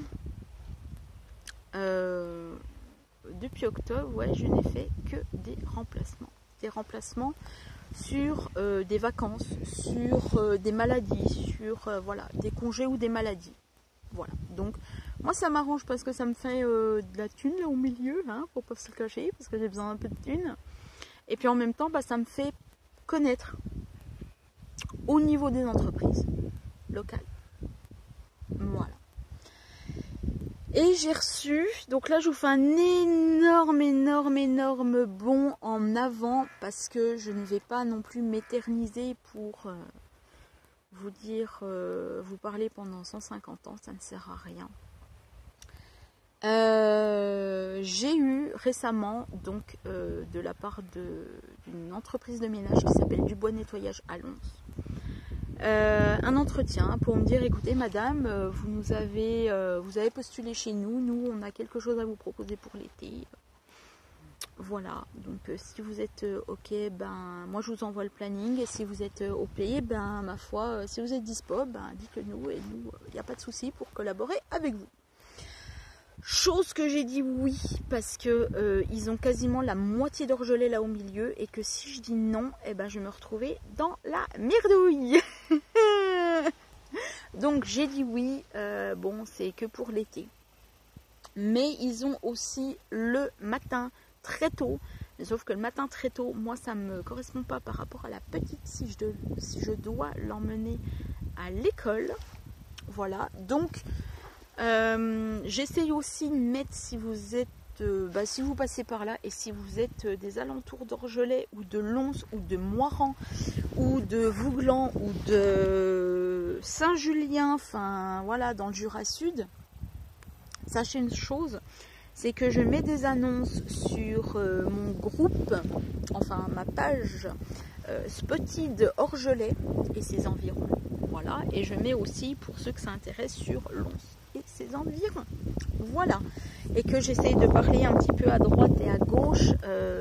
ouais, je n'ai fait que des remplacements. Des remplacements sur des vacances, sur des maladies, sur voilà, des congés ou des maladies. Voilà. Donc moi ça m'arrange parce que ça me fait de la thune là, au milieu, hein, pour pas se le cacher, parce que j'ai besoin d'un peu de thune. Et puis en même temps, bah, ça me fait connaître au niveau des entreprises locales. Voilà. Et j'ai reçu, donc là je vous fais un énorme bond en avant parce que je ne vais pas non plus m'éterniser pour vous dire, vous parler pendant 150 ans, ça ne sert à rien. J'ai eu récemment, donc de la part d'une entreprise de ménage qui s'appelle Dubois Nettoyage à Lons, un entretien pour me dire écoutez madame, vous avez postulé chez nous, on a quelque chose à vous proposer pour l'été, voilà, donc si vous êtes ok, ben moi je vous envoie le planning, et si vous êtes ok, ben ma foi, si vous êtes dispo, ben dites-le nous, et nous il n'y a pas de souci pour collaborer avec vous. Chose que j'ai dit oui, parce que ils ont quasiment la moitié d'Orgelet là au milieu, et que si je dis non, eh ben, je vais me retrouver dans la merdouille. Donc j'ai dit oui, bon c'est que pour l'été. Mais ils ont aussi le matin très tôt, sauf que le matin très tôt, moi ça ne me correspond pas par rapport à la petite, si je dois l'emmener à l'école. Voilà, donc... j'essaye aussi de mettre, si vous êtes si vous passez par là et si vous êtes des alentours d'Orgelet ou de Lons ou de Moiran ou de Vouglan ou de Saint-Julien, enfin voilà, dans le Jura Sud, sachez une chose, c'est que je mets des annonces sur mon groupe, enfin ma page Spotted Orgelet et ses environs, voilà, et je mets aussi pour ceux que ça intéresse sur Lons et ses environs, voilà, et que j'essaye de parler un petit peu à droite et à gauche,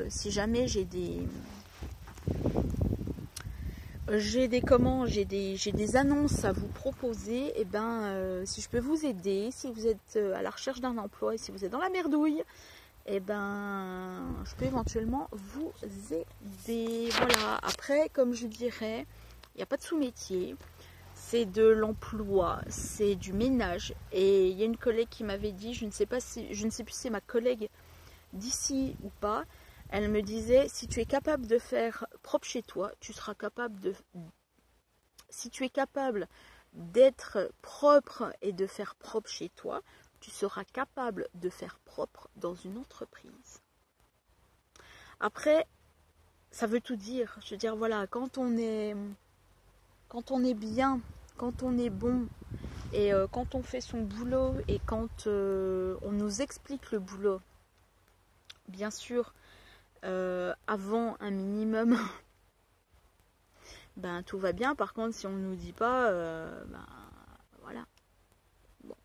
si jamais j'ai des annonces à vous proposer, et ben si je peux vous aider, si vous êtes à la recherche d'un emploi et si vous êtes dans la merdouille, et ben je peux éventuellement vous aider. Voilà, après comme je dirais, il n'y a pas de sous-métier, c'est de l'emploi, c'est du ménage. Et il y a une collègue qui m'avait dit, je ne sais plus si c'est ma collègue d'ici ou pas, elle me disait, si tu es capable de faire propre chez toi, tu seras capable de... Si tu es capable d'être propre et de faire propre chez toi, tu seras capable de faire propre dans une entreprise. Après, ça veut tout dire. Je veux dire, voilà, quand on est bien, quand on est bon, et quand on fait son boulot, et quand on nous explique le boulot, bien sûr, avant un minimum, ben tout va bien. Par contre, si on ne nous dit pas, ben voilà, bon,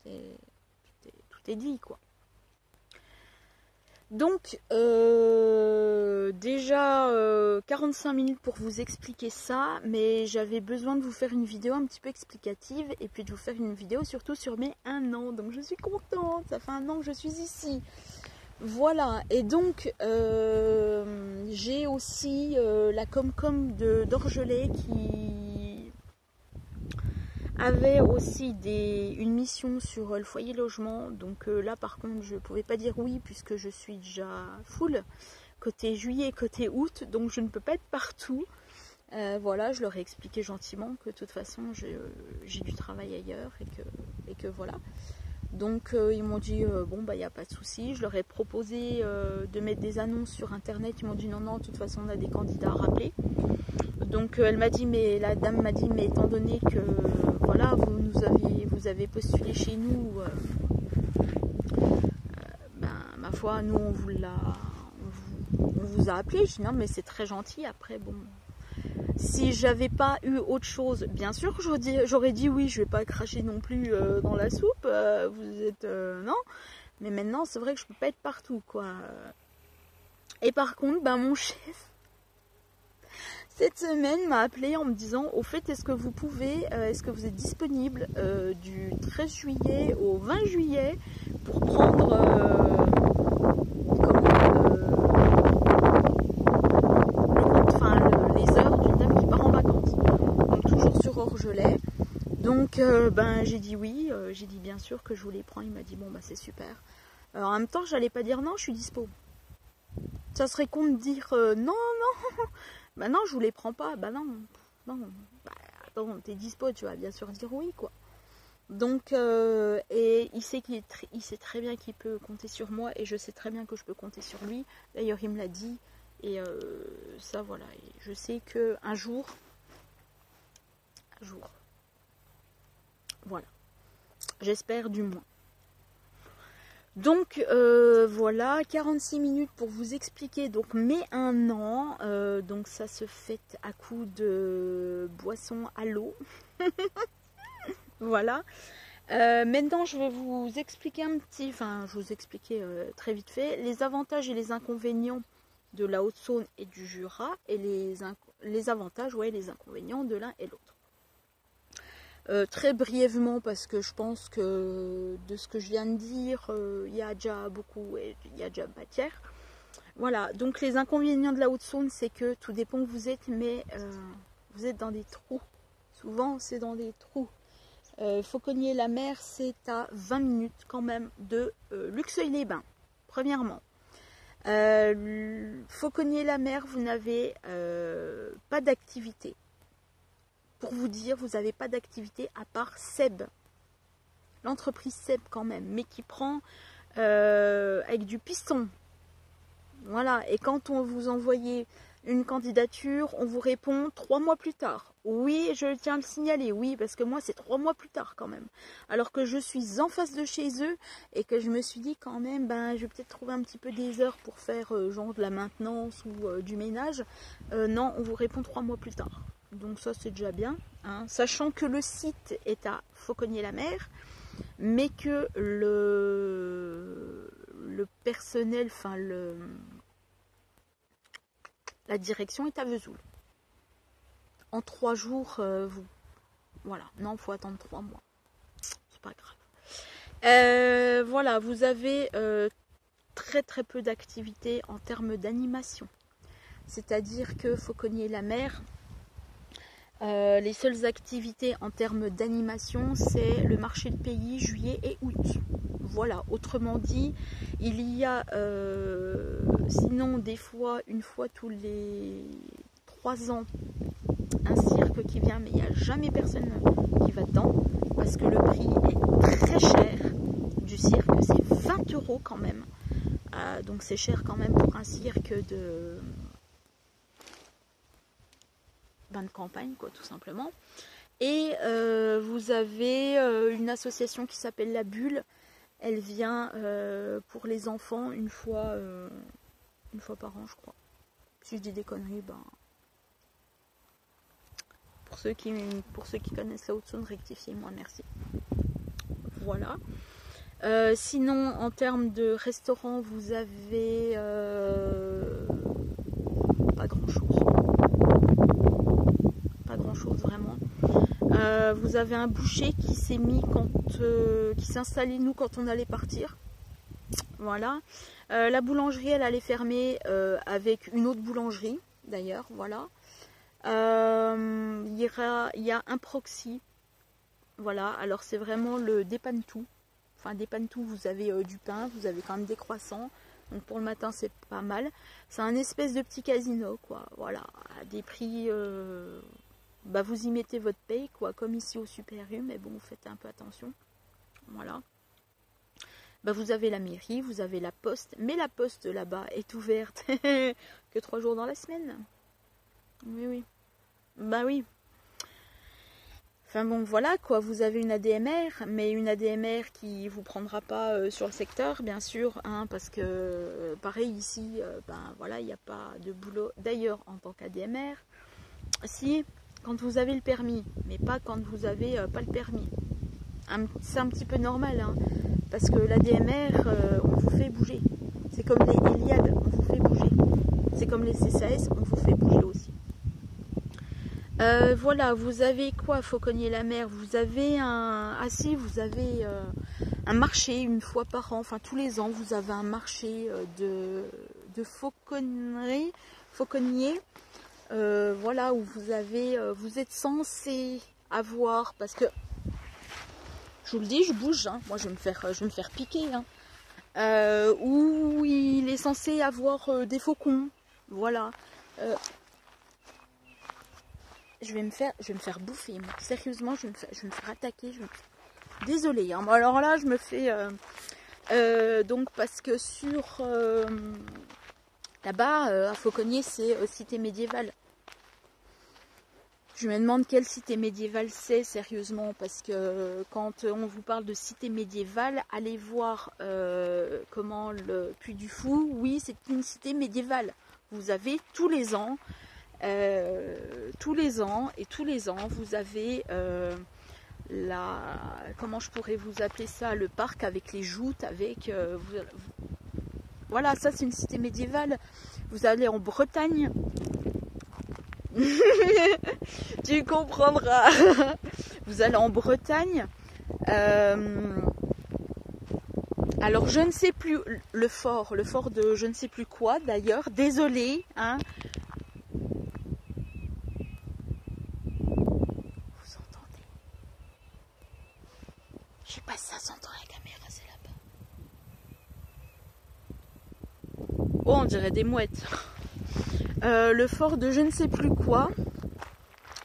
tout est dit, quoi. Donc, déjà 45 minutes pour vous expliquer ça, mais j'avais besoin de vous faire une vidéo un petit peu explicative, et puis de vous faire une vidéo surtout sur mes 1 an. Donc je suis contente, ça fait 1 an que je suis ici. Voilà, et donc j'ai aussi la Comcom d'Orgelais qui avait aussi une mission sur le foyer logement. Donc là par contre je ne pouvais pas dire oui puisque je suis déjà full côté juillet, côté août, donc je ne peux pas être partout. Voilà, je leur ai expliqué gentiment que de toute façon j'ai du travail ailleurs et que voilà. Donc ils m'ont dit bon bah il n'y a pas de souci. Je leur ai proposé de mettre des annonces sur internet. Ils m'ont dit non de toute façon on a des candidats à rappeler. Donc elle m'a dit, mais la dame m'a dit, mais étant donné que voilà vous avez postulé chez nous, ben ma foi nous on vous a appelé. Je dis non mais c'est très gentil. Après bon, si j'avais pas eu autre chose, bien sûr j'aurais dit oui, je vais pas cracher non plus dans la soupe, vous êtes non, mais maintenant c'est vrai que je peux pas être partout quoi. Et par contre ben mon chef cette semaine m'a appelé en me disant au fait est-ce que vous êtes disponible du 13 juillet au 20 juillet pour prendre les heures d'une dame qui part en vacances. Donc toujours sur Orgelais. Donc ben j'ai dit oui, j'ai dit bien sûr que je vous les prends. Il m'a dit bon bah c'est super. En même temps j'allais pas dire non, je suis dispo. Ça serait con de dire non. Bah non, je vous les prends pas. Bah non. Bah, attends, t'es dispo, tu vas bien sûr dire oui, quoi. Donc, et il sait très bien qu'il peut compter sur moi et je sais très bien que je peux compter sur lui. D'ailleurs, il me l'a dit. Et ça, voilà. Et je sais qu'un jour, voilà. J'espère du moins. Donc voilà, 46 minutes pour vous expliquer donc mes 1 an. Donc ça se fait à coup de boisson à l'eau. Voilà. Maintenant je vais vous expliquer je vais vous expliquer très vite fait les avantages et les inconvénients de la Haute-Saône et du Jura et les avantages, ouais, les inconvénients de l'un et l'autre. Très brièvement parce que je pense que de ce que je viens de dire il y a déjà matière. Voilà, donc les inconvénients de la Haute-Saône c'est que tout dépend où vous êtes, mais vous êtes dans des trous, souvent c'est dans des trous. Fauconnier-la-Mer c'est à 20 minutes quand même de Luxeuil-les-Bains, premièrement. Fauconnier-la-Mer vous n'avez pas d'activité. Pour vous dire, vous n'avez pas d'activité à part Seb. L'entreprise Seb quand même, mais qui prend avec du piston. Voilà, et quand on vous envoyez une candidature, on vous répond 3 mois plus tard. Oui, je tiens à le signaler, oui, parce que moi c'est 3 mois plus tard quand même. Alors que je suis en face de chez eux et que je me suis dit quand même, ben je vais peut-être trouver un petit peu des heures pour faire genre de la maintenance ou du ménage. Non, on vous répond 3 mois plus tard. Donc ça c'est déjà bien, hein. Sachant que le site est à Fauconnier-la-Mer, mais que le personnel, enfin la direction est à Vesoul. En 3 jours, voilà, non, il faut attendre 3 mois, c'est pas grave. Voilà, vous avez très très peu d'activités en termes d'animation, c'est-à-dire que Fauconnier-la-Mer, les seules activités en termes d'animation, c'est le marché de pays juillet et août. Voilà, autrement dit, il y a sinon des fois, une fois tous les 3 ans, un cirque qui vient, mais il n'y a jamais personne qui va dedans, parce que le prix est très cher du cirque, c'est 20 € quand même. Donc c'est cher quand même pour un cirque de campagne, quoi, tout simplement. Et vous avez une association qui s'appelle La Bulle. Elle vient pour les enfants une fois par an, je crois. Si je dis des conneries, ben pour ceux qui connaissent la Haute-Saône, rectifiez-moi, merci. Voilà. Sinon, en termes de restaurant, vous avez pas grand-chose. Pas grand-chose vraiment. Vous avez un boucher qui s'est mis qui s'est installé nous quand on allait partir. Voilà. La boulangerie, elle allait fermer avec une autre boulangerie, d'ailleurs, voilà. Il y a un proxy, voilà. Alors c'est vraiment le dépanne-tout. Enfin, dépanne-tout, vous avez du pain, vous avez quand même des croissants. Donc pour le matin, c'est pas mal. C'est un espèce de petit casino, quoi. Voilà, à des prix... bah vous y mettez votre paye, quoi, comme ici au Super U, mais bon, vous faites un peu attention. Voilà. Bah vous avez la mairie, vous avez la poste, mais la poste là-bas est ouverte que 3 jours dans la semaine. Oui, oui. Bah oui. Enfin bon, voilà quoi, vous avez une ADMR, mais une ADMR qui vous prendra pas sur le secteur, bien sûr, hein, parce que pareil ici, ben voilà, il n'y a pas de boulot. D'ailleurs, en tant qu'ADMR, si, quand vous avez le permis, mais pas quand vous avez pas le permis. C'est un petit peu normal, hein, parce que l'ADMR, on vous fait bouger. C'est comme les Eliade, on vous fait bouger. C'est comme les CCAS, on vous fait bouger aussi. Voilà, vous avez quoi, Fauconnier-la-Mer? Vous avez un... Ah si, vous avez un marché une fois par an, enfin tous les ans, vous avez un marché de fauconnerie, fauconnier. Voilà, où vous avez... vous êtes censé avoir, parce que, je vous le dis, je bouge, hein, moi je vais me faire piquer, hein, où il est censé avoir des faucons, voilà. Je vais me faire bouffer, moi. Sérieusement, je vais me faire attaquer. Désolée, hein. Alors là, je me fais... donc, parce que sur... là-bas, à Fauconnier, c'est cité médiévale. Je me demande quelle cité médiévale c'est, sérieusement. Parce que quand on vous parle de cité médiévale, allez voir comment le Puy du Fou. Oui, c'est une cité médiévale. Vous avez tous les ans... tous les ans, vous avez comment je pourrais vous appeler ça, le parc avec les joutes, avec voilà, ça c'est une cité médiévale. Vous allez en Bretagne, tu comprendras. Vous allez en Bretagne, alors je ne sais plus le fort de je ne sais plus quoi d'ailleurs, désolé, hein. Je sais pas si ça s'entend la caméra, c'est là-bas. Oh, on dirait des mouettes. Le fort de je ne sais plus quoi.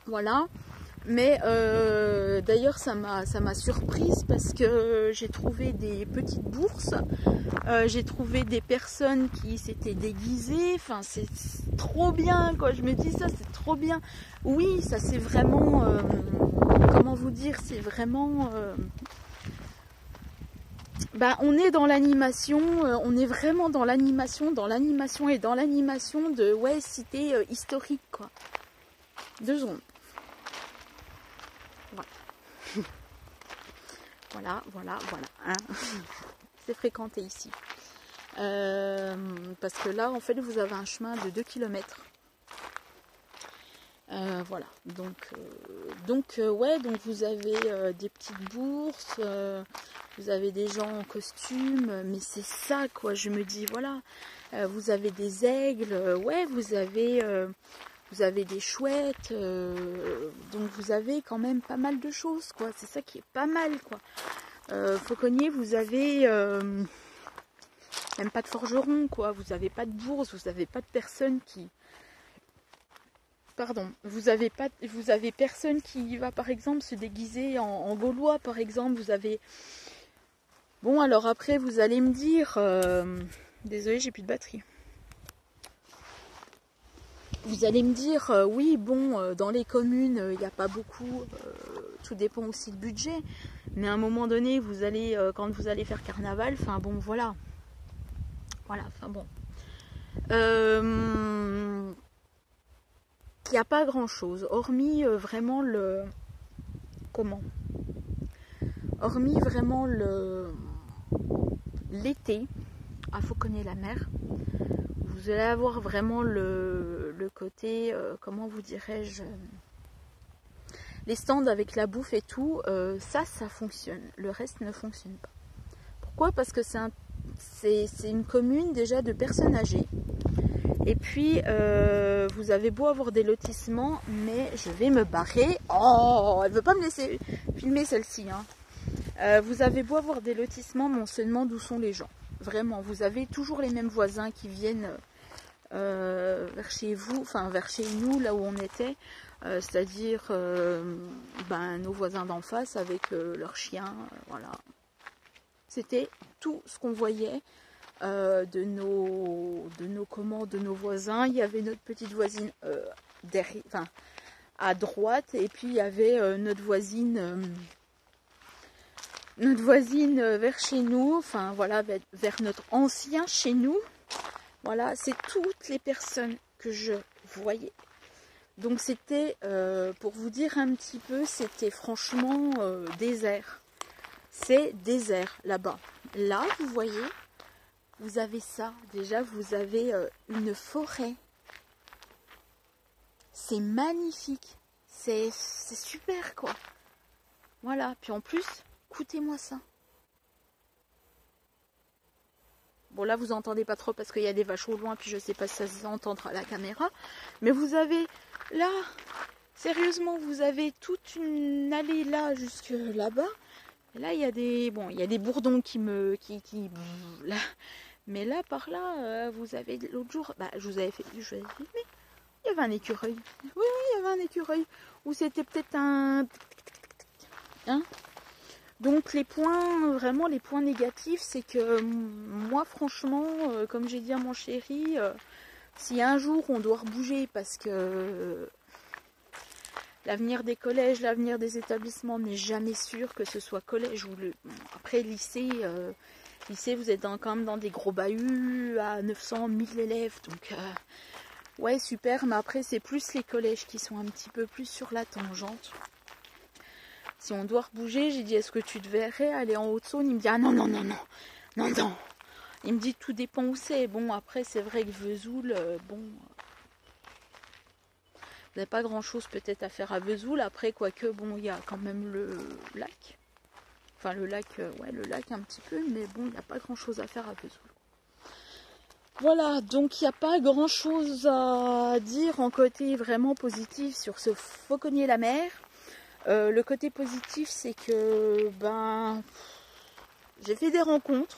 Voilà. Mais d'ailleurs, ça m'a surprise parce que j'ai trouvé des petites bourses. J'ai trouvé des personnes qui s'étaient déguisées. Enfin, c'est trop bien, quoi. Je me dis ça, c'est trop bien. Oui, ça c'est vraiment... comment vous dire, c'est vraiment... bah, on est dans l'animation, on est vraiment dans l'animation et dans l'animation de ouais, cité historique, quoi. 2 secondes. Voilà. voilà, hein. C'est fréquenté ici. Parce que là, en fait, vous avez un chemin de 2 km. Voilà, donc vous avez des petites bourses, vous avez des gens en costume, mais c'est ça, quoi. Je me dis, voilà, vous avez des aigles, ouais, vous avez des chouettes, donc vous avez quand même pas mal de choses, quoi. C'est ça qui est pas mal, quoi. Fauconnier, vous avez même pas de forgeron, quoi. Vous avez pas de bourse, vous avez pas de personnes qui... Pardon, vous avez personne qui va par exemple se déguiser en Gaulois, par exemple. Vous avez... Bon, alors après, vous allez me dire... Désolée, j'ai plus de batterie. Vous allez me dire, oui, bon, dans les communes, il n'y a pas beaucoup, tout dépend aussi du budget. Mais à un moment donné, vous allez, quand vous allez faire carnaval, enfin bon, voilà. Voilà, enfin bon. Il n'y a pas grand chose, hormis vraiment le... Comment? Hormis vraiment l'été, à Fauconnier-la-Mer, vous allez avoir vraiment le côté, comment vous dirais-je, les stands avec la bouffe et tout, ça fonctionne. Le reste ne fonctionne pas. Pourquoi? Parce que c'est c'est une commune déjà de personnes âgées. Et puis, vous avez beau avoir des lotissements, mais je vais me barrer. Oh, elle veut pas me laisser filmer celle-ci. Hein. Vous avez beau avoir des lotissements, mais on se demande où sont les gens. Vraiment, vous avez toujours les mêmes voisins qui viennent vers chez vous, enfin vers chez nous, là où on était. C'est-à-dire nos voisins d'en face avec leurs chiens. Voilà. C'était tout ce qu'on voyait. De nos voisins. Il y avait notre petite voisine derrière, enfin, à droite, et puis il y avait notre voisine vers chez nous, enfin voilà, vers notre ancien chez nous. Voilà, c'est toutes les personnes que je voyais. Donc c'était, pour vous dire un petit peu, c'était franchement désert. C'est désert là-bas. Là, vous voyez, vous avez ça, déjà vous avez une forêt. C'est magnifique, c'est super quoi. Voilà, puis en plus, écoutez-moi ça. Bon là vous entendez pas trop parce qu'il y a des vaches au loin, puis je sais pas si ça s'entendra à la caméra. Mais vous avez là, sérieusement, vous avez toute une allée là jusque là-bas. Et là il y a des bourdons là. Mais là, par là, vous avez l'autre jour, je vous avais filmé, il y avait un écureuil. Oui, il y avait un écureuil. Ou c'était peut-être un... Hein? Donc les points, vraiment les points négatifs, c'est que moi, franchement, comme j'ai dit à mon chéri, si un jour on doit rebouger parce que l'avenir des collèges, l'avenir des établissements n'est jamais sûr, que ce soit collège ou après lycée... lycée, vous êtes quand même dans des gros bahuts à 900, 1000 élèves. Donc, ouais, super. Mais après, c'est plus les collèges qui sont un petit peu plus sur la tangente. Si on doit rebouger, j'ai dit, est-ce que tu te verrais aller en Haute-Saône? Il me dit, ah non, non, non, non, non, non. Il me dit, tout dépend où c'est. Bon, après, c'est vrai que Vesoul, bon... Vous n'avez pas grand-chose peut-être à faire à Vesoul. Après, quoique, bon, il y a quand même le lac. Enfin, le lac, ouais, le lac un petit peu, mais bon, il n'y a pas grand-chose à faire à Vesoul. Voilà, donc il n'y a pas grand-chose à dire en côté vraiment positif sur ce Fauconnier-la-Mer. Le côté positif, c'est que, j'ai fait des rencontres.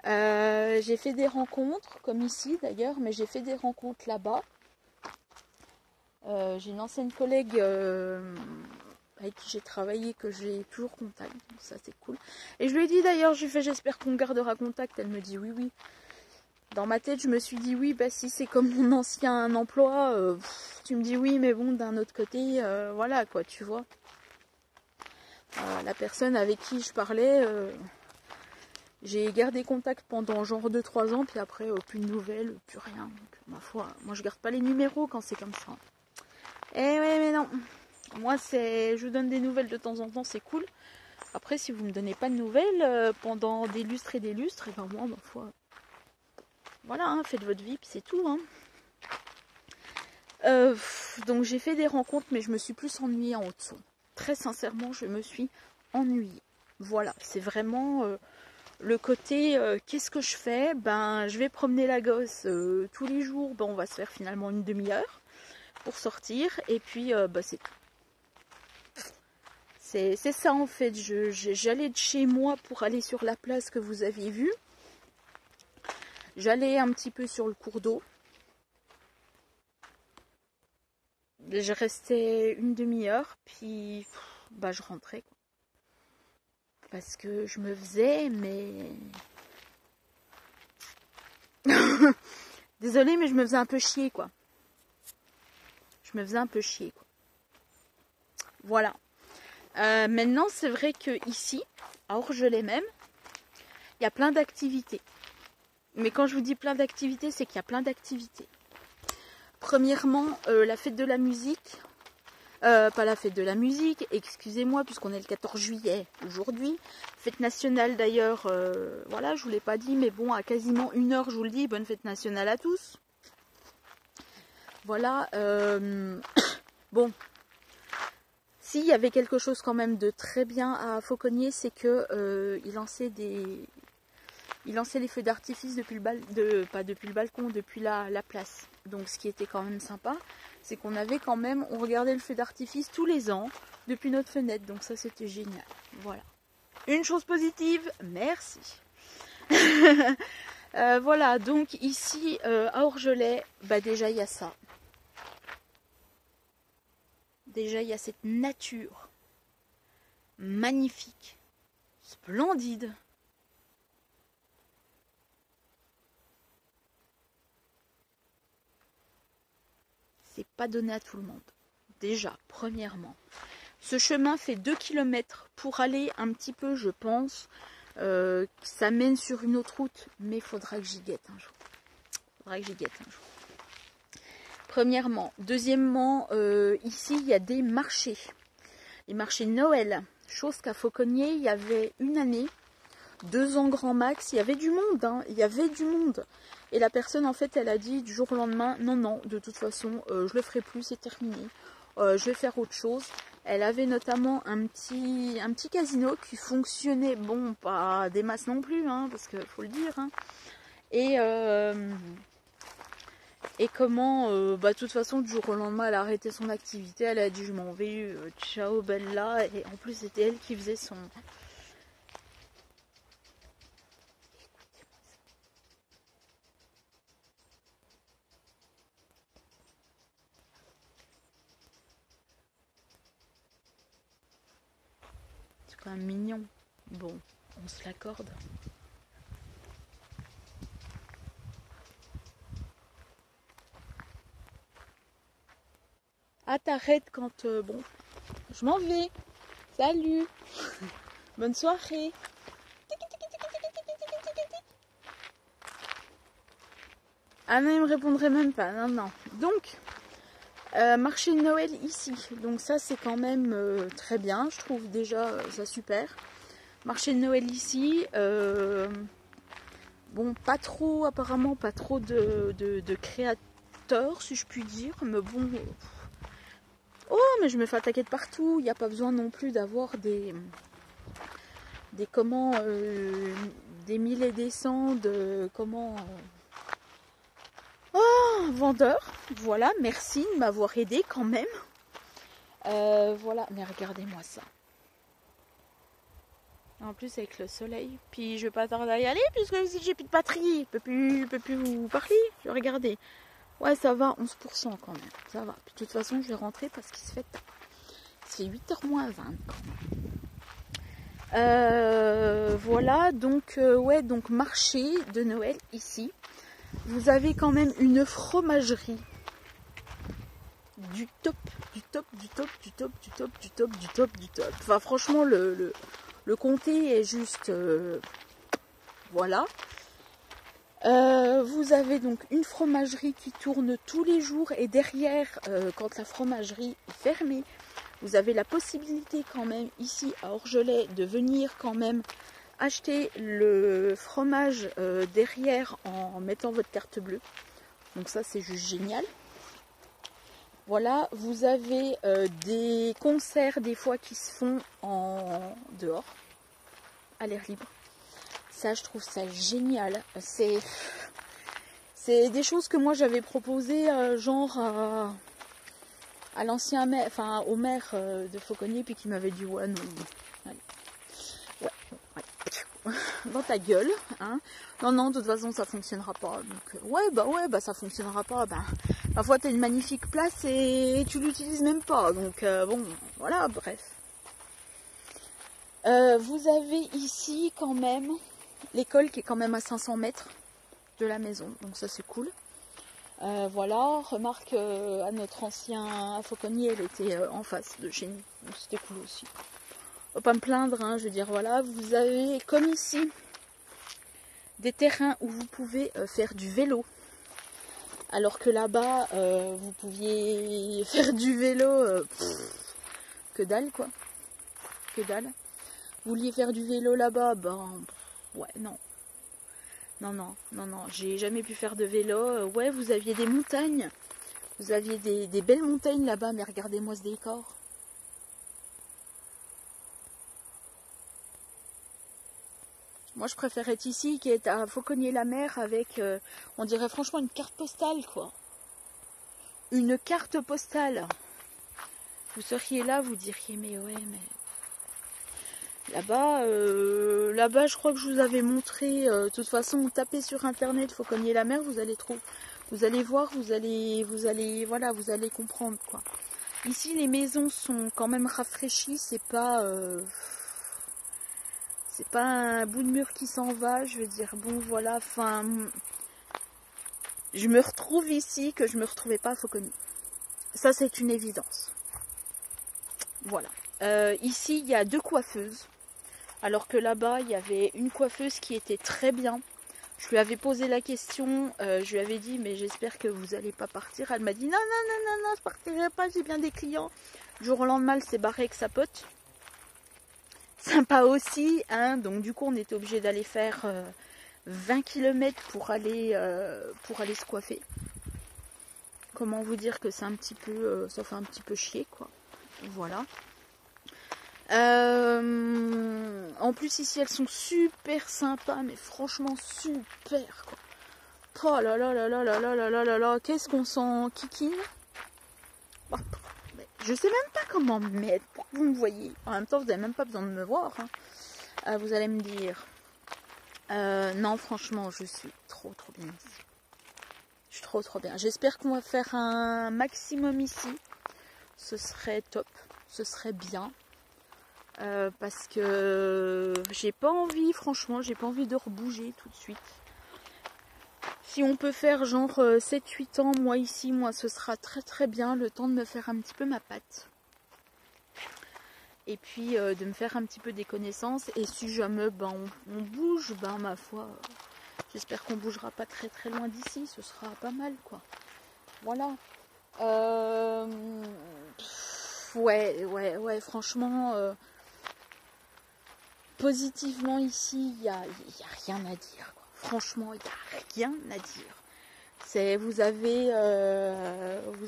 J'ai fait des rencontres, comme ici d'ailleurs, mais j'ai fait des rencontres là-bas. J'ai une ancienne collègue... avec qui j'ai travaillé, que j'ai toujours contact, donc ça c'est cool. Et je lui ai dit d'ailleurs, j'espère qu'on gardera contact. Elle me dit oui, oui. Dans ma tête, je me suis dit oui, si c'est comme mon ancien emploi, tu me dis oui, mais bon, d'un autre côté, voilà quoi, tu vois. La personne avec qui je parlais, j'ai gardé contact pendant genre 2-3 ans, puis après, plus de nouvelles, plus rien. Donc, ma foi, moi je garde pas les numéros quand c'est comme ça. Eh ouais, mais non. Moi, je vous donne des nouvelles de temps en temps, c'est cool. Après, si vous ne me donnez pas de nouvelles pendant des lustres et des lustres, et ben moi, ma foi, voilà, hein, faites votre vie, puis c'est tout. Hein. Donc, j'ai fait des rencontres, mais je me suis plus ennuyée en Haute-Saône. Très sincèrement, je me suis ennuyée. Voilà, c'est vraiment le côté, qu'est-ce que je fais? Je vais promener la gosse tous les jours. On va se faire finalement une demi-heure pour sortir, et puis, c'est tout. C'est ça en fait, j'allais de chez moi pour aller sur la place que vous aviez vue. J'allais un petit peu sur le cours d'eau. Je restais une demi-heure, puis je rentrais. Quoi. Parce que je me faisais, mais... Désolée, mais je me faisais un peu chier, quoi. Je me faisais un peu chier, quoi. Voilà. Maintenant, c'est vrai que ici, à Orgelet même, il y a plein d'activités. Mais quand je vous dis plein d'activités, c'est qu'il y a plein d'activités. Premièrement, la fête de la musique. Pas la fête de la musique, excusez-moi, puisqu'on est le 14 juillet aujourd'hui. Fête nationale d'ailleurs, voilà, je vous l'ai pas dit, mais bon, à quasiment 1h, je vous le dis, bonne fête nationale à tous. Voilà, bon... S'il y avait quelque chose quand même de très bien à Fauconnier, c'est que il lançait il lançait les feux d'artifice depuis pas depuis le balcon, depuis la place. Donc ce qui était quand même sympa, c'est qu'on avait quand même, on regardait le feu d'artifice tous les ans depuis notre fenêtre. Donc ça c'était génial. Voilà. Une chose positive, merci. Voilà, donc ici à Orgelet, bah déjà il y a ça. Déjà il y a cette nature magnifique, splendide. C'est pas donné à tout le monde. Déjà, premièrement. Ce chemin fait 2 km pour aller un petit peu, je pense. Ça mène sur une autre route, mais il faudra que j'y guette un jour. Premièrement. Deuxièmement, ici, il y a des marchés. Les marchés de Noël. Chose qu'à Fauconnier, il y avait une année, 2 ans grand max, il y avait du monde. Hein, il y avait du monde. Et la personne, en fait, elle a dit du jour au lendemain, non, de toute façon, je le ferai plus, c'est terminé. Je vais faire autre chose. Elle avait notamment un petit casino qui fonctionnait, bon, pas des masses non plus, hein, parce qu'il faut le dire. Hein. Et comment, de toute façon, du jour au lendemain, elle a arrêté son activité. Elle a dit, je m'en vais, ciao Bella. Et en plus, c'était elle qui faisait son... C'est quand même mignon. Bon, on se l'accorde. Ah, t'arrêtes quand... bon, je m'en vais. Salut. Bonne soirée. Ah non, il me répondrait même pas. Non. Donc, marché de Noël ici. Donc ça, c'est quand même très bien. Je trouve déjà ça super. Marché de Noël ici. Bon, pas trop, apparemment, pas trop de créateurs, si je puis dire. Mais bon... Oh, mais je me fais attaquer de partout. Il n'y a pas besoin non plus d'avoir des des mille et des cents de vendeurs. Voilà, merci de m'avoir aidé quand même. Voilà, mais regardez-moi ça. En plus avec le soleil. Puis je vais pas tarder à y aller puisque si j'ai plus de batterie, je peux plus vous parler. Regardez. Ouais, ça va, 11% quand même. Ça va. Puis de toute façon, je vais rentrer parce qu'il se fait tard. Il se fait 8h moins 20 quand même. Voilà, donc ouais, donc marché de Noël ici. Vous avez quand même une fromagerie du top. Enfin franchement le comté est juste voilà. Vous avez donc une fromagerie qui tourne tous les jours et derrière, quand la fromagerie est fermée, vous avez la possibilité quand même ici à Orgelet de venir quand même acheter le fromage derrière en mettant votre carte bleue. Donc ça c'est juste génial. Voilà, vous avez des concerts des fois qui se font en dehors, à l'air libre. Ça, je trouve ça génial. C'est des choses que moi j'avais proposées, genre à l'ancien maire, enfin au maire de Fauconnier, puis qui m'avait dit ouais non, allez. Ouais. Dans ta gueule, hein. Non, de toute façon ça fonctionnera pas. Donc ouais, ça fonctionnera pas. Ben, parfois tu as une magnifique place et tu l'utilises même pas. Donc bon, voilà, bref. Vous avez ici quand même l'école qui est quand même à 500 mètres de la maison, donc ça c'est cool. Voilà, remarque à notre ancien Fauconnier, elle était en face de chez nous, donc c'était cool aussi. Faut pas me plaindre, hein, je veux dire, voilà, vous avez comme ici des terrains où vous pouvez faire du vélo. Alors que là-bas, vous pouviez faire du vélo, que dalle quoi, que dalle. Vous vouliez faire du vélo là-bas, ben ouais, non, j'ai jamais pu faire de vélo. Ouais, vous aviez des montagnes, vous aviez des belles montagnes là-bas, mais regardez-moi ce décor. Moi, je préfère être ici, qui est à Fauconnier-la-Mer, avec, on dirait franchement une carte postale, quoi. Une carte postale. Vous seriez là, vous diriez, mais ouais, mais... Là-bas, je crois que je vous avais montré. De toute façon, tapez sur internet Fauconnier-la-Mer, vous allez trouver, vous allez voir, vous allez comprendre, quoi. Ici, les maisons sont quand même rafraîchies, c'est pas un bout de mur qui s'en va. Je veux dire, bon, voilà, enfin, je me retrouve ici que je me retrouvais pas à Fauconnier. Ça, c'est une évidence. Voilà. Ici, il y a 2 coiffeuses. Alors que là-bas, il y avait une coiffeuse qui était très bien. Je lui avais posé la question, je lui avais dit, mais j'espère que vous n'allez pas partir. Elle m'a dit, non, je partirai pas, j'ai bien des clients. Du jour au lendemain, elle s'est barrée avec sa pote. Sympa aussi, hein. Donc du coup, on était obligé d'aller faire 20 km pour aller se coiffer. Comment vous dire que c'est un petit peu, ça fait un petit peu chier, quoi. Voilà. En plus ici elles sont super sympas, mais franchement super, quoi. Oh là là là là là là là là là là, qu'est-ce qu'on s'en kikine. Oh, je sais même pas comment me mettre pour que vous me voyez. En même temps, vous n'avez même pas besoin de me voir, hein. Vous allez me dire. Non, franchement, je suis trop bien ici. Je suis trop bien. J'espère qu'on va faire un maximum ici. Ce serait top. Ce serait bien. Parce que j'ai pas envie, franchement, j'ai pas envie de rebouger tout de suite. Si on peut faire genre 7-8 ans, moi ici, moi ce sera très bien, le temps de me faire un petit peu ma patte. Et puis de me faire un petit peu des connaissances. Et si jamais on bouge, ma foi, j'espère qu'on bougera pas très loin d'ici, ce sera pas mal, quoi. Voilà. Ouais, franchement... positivement ici, il n'y a rien à dire, quoi. Franchement, il n'y a rien à dire. Vous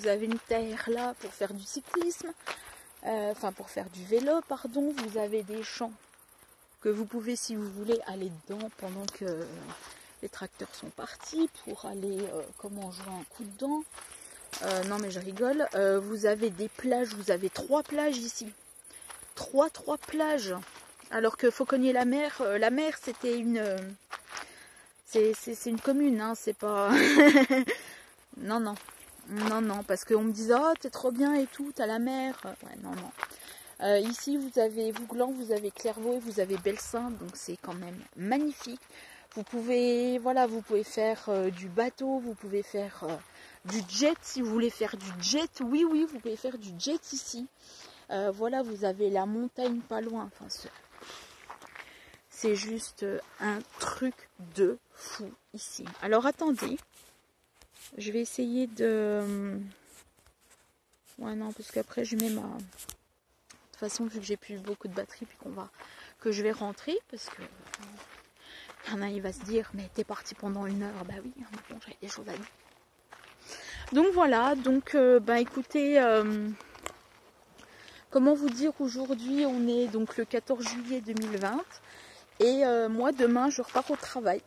avez une terre là pour faire du cyclisme, enfin pour faire du vélo, pardon. Vous avez des champs que vous pouvez, si vous voulez, aller dedans pendant que les tracteurs sont partis pour aller, jouer un coup dedans. Non mais je rigole. Vous avez des plages, vous avez 3 plages ici. 3 plages. Alors que Fauconnier-la-Mer, la mer c'était c'est une commune, hein, c'est pas... non, parce qu'on me disait, oh t'es trop bien et tout, t'as la mer. Ouais, non. Ici vous avez Vouglan, vous avez Clairvaux et vous avez Belsin, donc c'est quand même magnifique. Vous pouvez faire du bateau, vous pouvez faire du jet si vous voulez faire du jet. Oui, vous pouvez faire du jet ici. Voilà, vous avez la montagne pas loin. Enfin, c'est juste un truc de fou ici. Alors attendez, je vais essayer de... Ouais non, parce qu'après je mets ma... De toute façon, vu que j'ai plus beaucoup de batterie, puis que je vais rentrer, parce que... Il y en a, il va se dire, mais t'es parti pendant 1 heure. Bah oui, bon, j'avais des choses à dire. Donc voilà, écoutez... comment vous dire, aujourd'hui, on est donc le 14 juillet 2020. Et moi, demain, je repars au travail.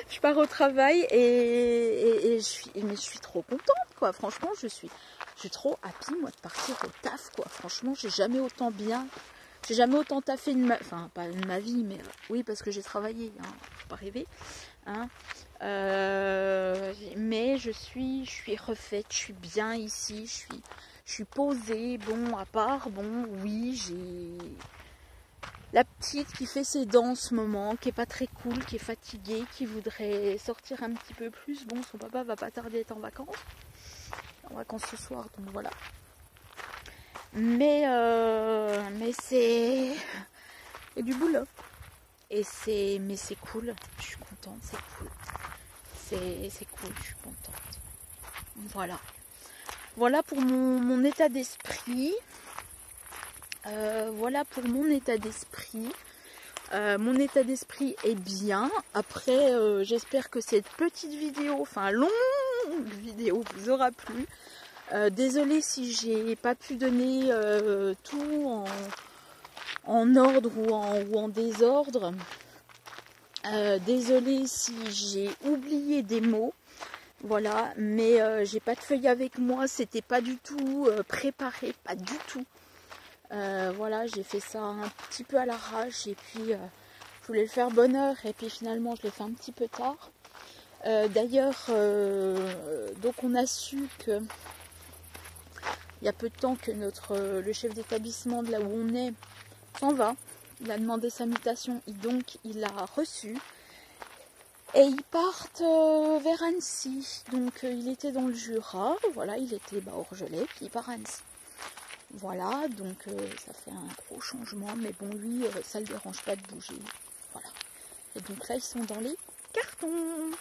Je pars au travail et je suis trop contente, quoi. Franchement, je suis trop happy, moi, de partir au taf, quoi. Franchement, j'ai jamais autant taffé de ma... Enfin, pas de ma vie, mais oui, parce que j'ai travaillé, hein. Faut pas rêver, hein. Mais je suis refaite, je suis bien ici, je suis posée. Bon, à part, oui, j'ai... La petite qui fait ses dents en ce moment, qui est pas très cool, qui est fatiguée, qui voudrait sortir un petit peu plus. Bon, son papa va pas tarder à être en vacances. En vacances ce soir, donc voilà. Mais c'est... Il y a du boulot. Mais c'est cool. Je suis contente, c'est cool. C'est cool, je suis contente. Voilà. Voilà pour mon état d'esprit. Voilà pour mon état d'esprit. Mon état d'esprit est bien. Après, j'espère que cette petite vidéo, enfin longue vidéo, vous aura plu. Désolée si j'ai pas pu donner tout en ordre ou en désordre. Désolée si j'ai oublié des mots. Voilà, mais j'ai pas de feuille avec moi, c'était pas du tout préparé, pas du tout. Voilà, j'ai fait ça un petit peu à l'arrache et puis je voulais le faire bonne heure et puis finalement je l'ai fait un petit peu tard. D'ailleurs, donc on a su que il y a peu de temps que le chef d'établissement de là où on est s'en va. Il a demandé sa mutation et donc il l'a reçu. Et ils partent vers Annecy. Donc il était dans le Jura, voilà, il était Orgelet, puis il part à Annecy. Voilà, donc ça fait un gros changement, mais bon, lui, ça ne le dérange pas de bouger. Voilà. Et donc là, ils sont dans les cartons.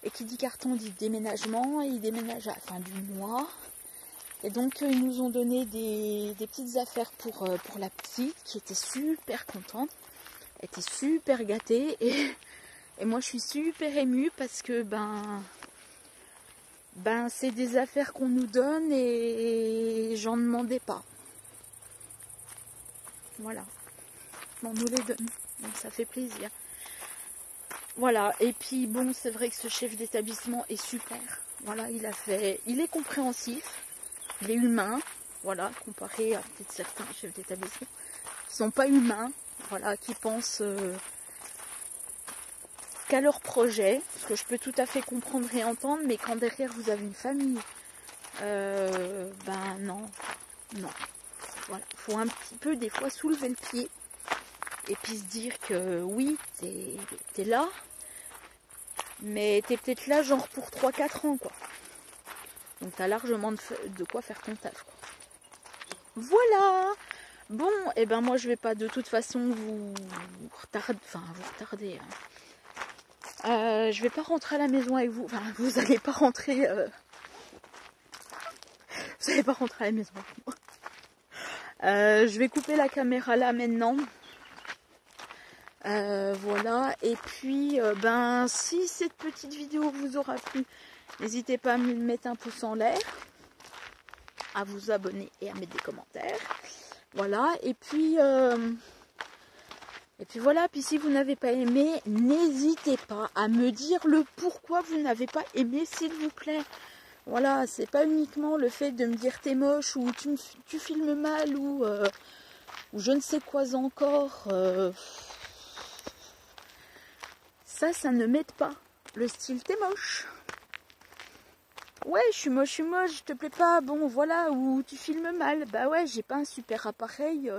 Et qui dit carton dit déménagement, et ils déménagent à la fin du mois. Et donc ils nous ont donné des petites affaires pour la petite, qui était super contente, elle était super gâtée, et moi je suis super émue parce que c'est des affaires qu'on nous donne et j'en demandais pas. Voilà, on nous les donne, donc ça fait plaisir. Voilà, et puis bon, c'est vrai que ce chef d'établissement est super. Voilà, il est compréhensif, il est humain, voilà, comparé à peut-être certains chefs d'établissement qui sont pas humains, voilà, qui pensent qu'à leur projet, ce que je peux tout à fait comprendre et entendre, mais quand derrière vous avez une famille, non, voilà, faut un petit peu des fois soulever le pied et puis se dire que oui, t'es là, mais t'es peut-être là genre pour 3-4 ans, quoi. Donc t'as largement de quoi faire ton taf, quoi. Voilà. Bon, et moi je vais pas de toute façon vous retarder. Je vais pas rentrer à la maison avec vous. Enfin, vous allez pas rentrer. Vous allez pas rentrer à la maison avec moi. Je vais couper la caméra là maintenant. Voilà. Et puis, si cette petite vidéo vous aura plu, n'hésitez pas à me mettre un pouce en l'air, à vous abonner et à mettre des commentaires. Voilà. Et puis voilà, puis si vous n'avez pas aimé, n'hésitez pas à me dire le pourquoi vous n'avez pas aimé, s'il vous plaît. Voilà, c'est pas uniquement le fait de me dire t'es moche ou tu filmes mal ou je ne sais quoi encore. Ça ne m'aide pas. Le style t'es moche. Ouais, je suis moche, je te plais pas, bon voilà, ou tu filmes mal. Bah ouais, j'ai pas un super appareil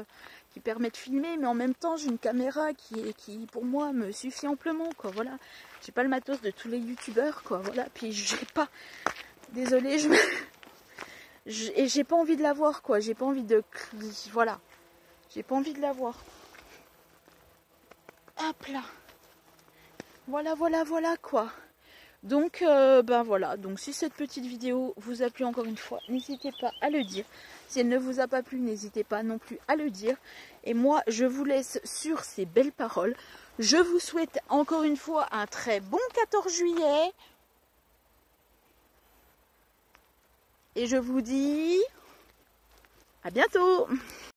qui permet de filmer, mais en même temps j'ai une caméra qui pour moi me suffit amplement, quoi, voilà. J'ai pas le matos de tous les youtubeurs, quoi, voilà, puis j'ai pas, désolée, et j'ai pas envie de l'avoir, quoi, j'ai pas envie de, voilà, j'ai pas envie de l'avoir. Hop là, voilà, quoi. Donc, voilà, donc si cette petite vidéo vous a plu encore une fois, n'hésitez pas à le dire. Si elle ne vous a pas plu, n'hésitez pas non plus à le dire. Et moi, je vous laisse sur ces belles paroles. Je vous souhaite encore une fois un très bon 14 juillet. Et je vous dis à bientôt.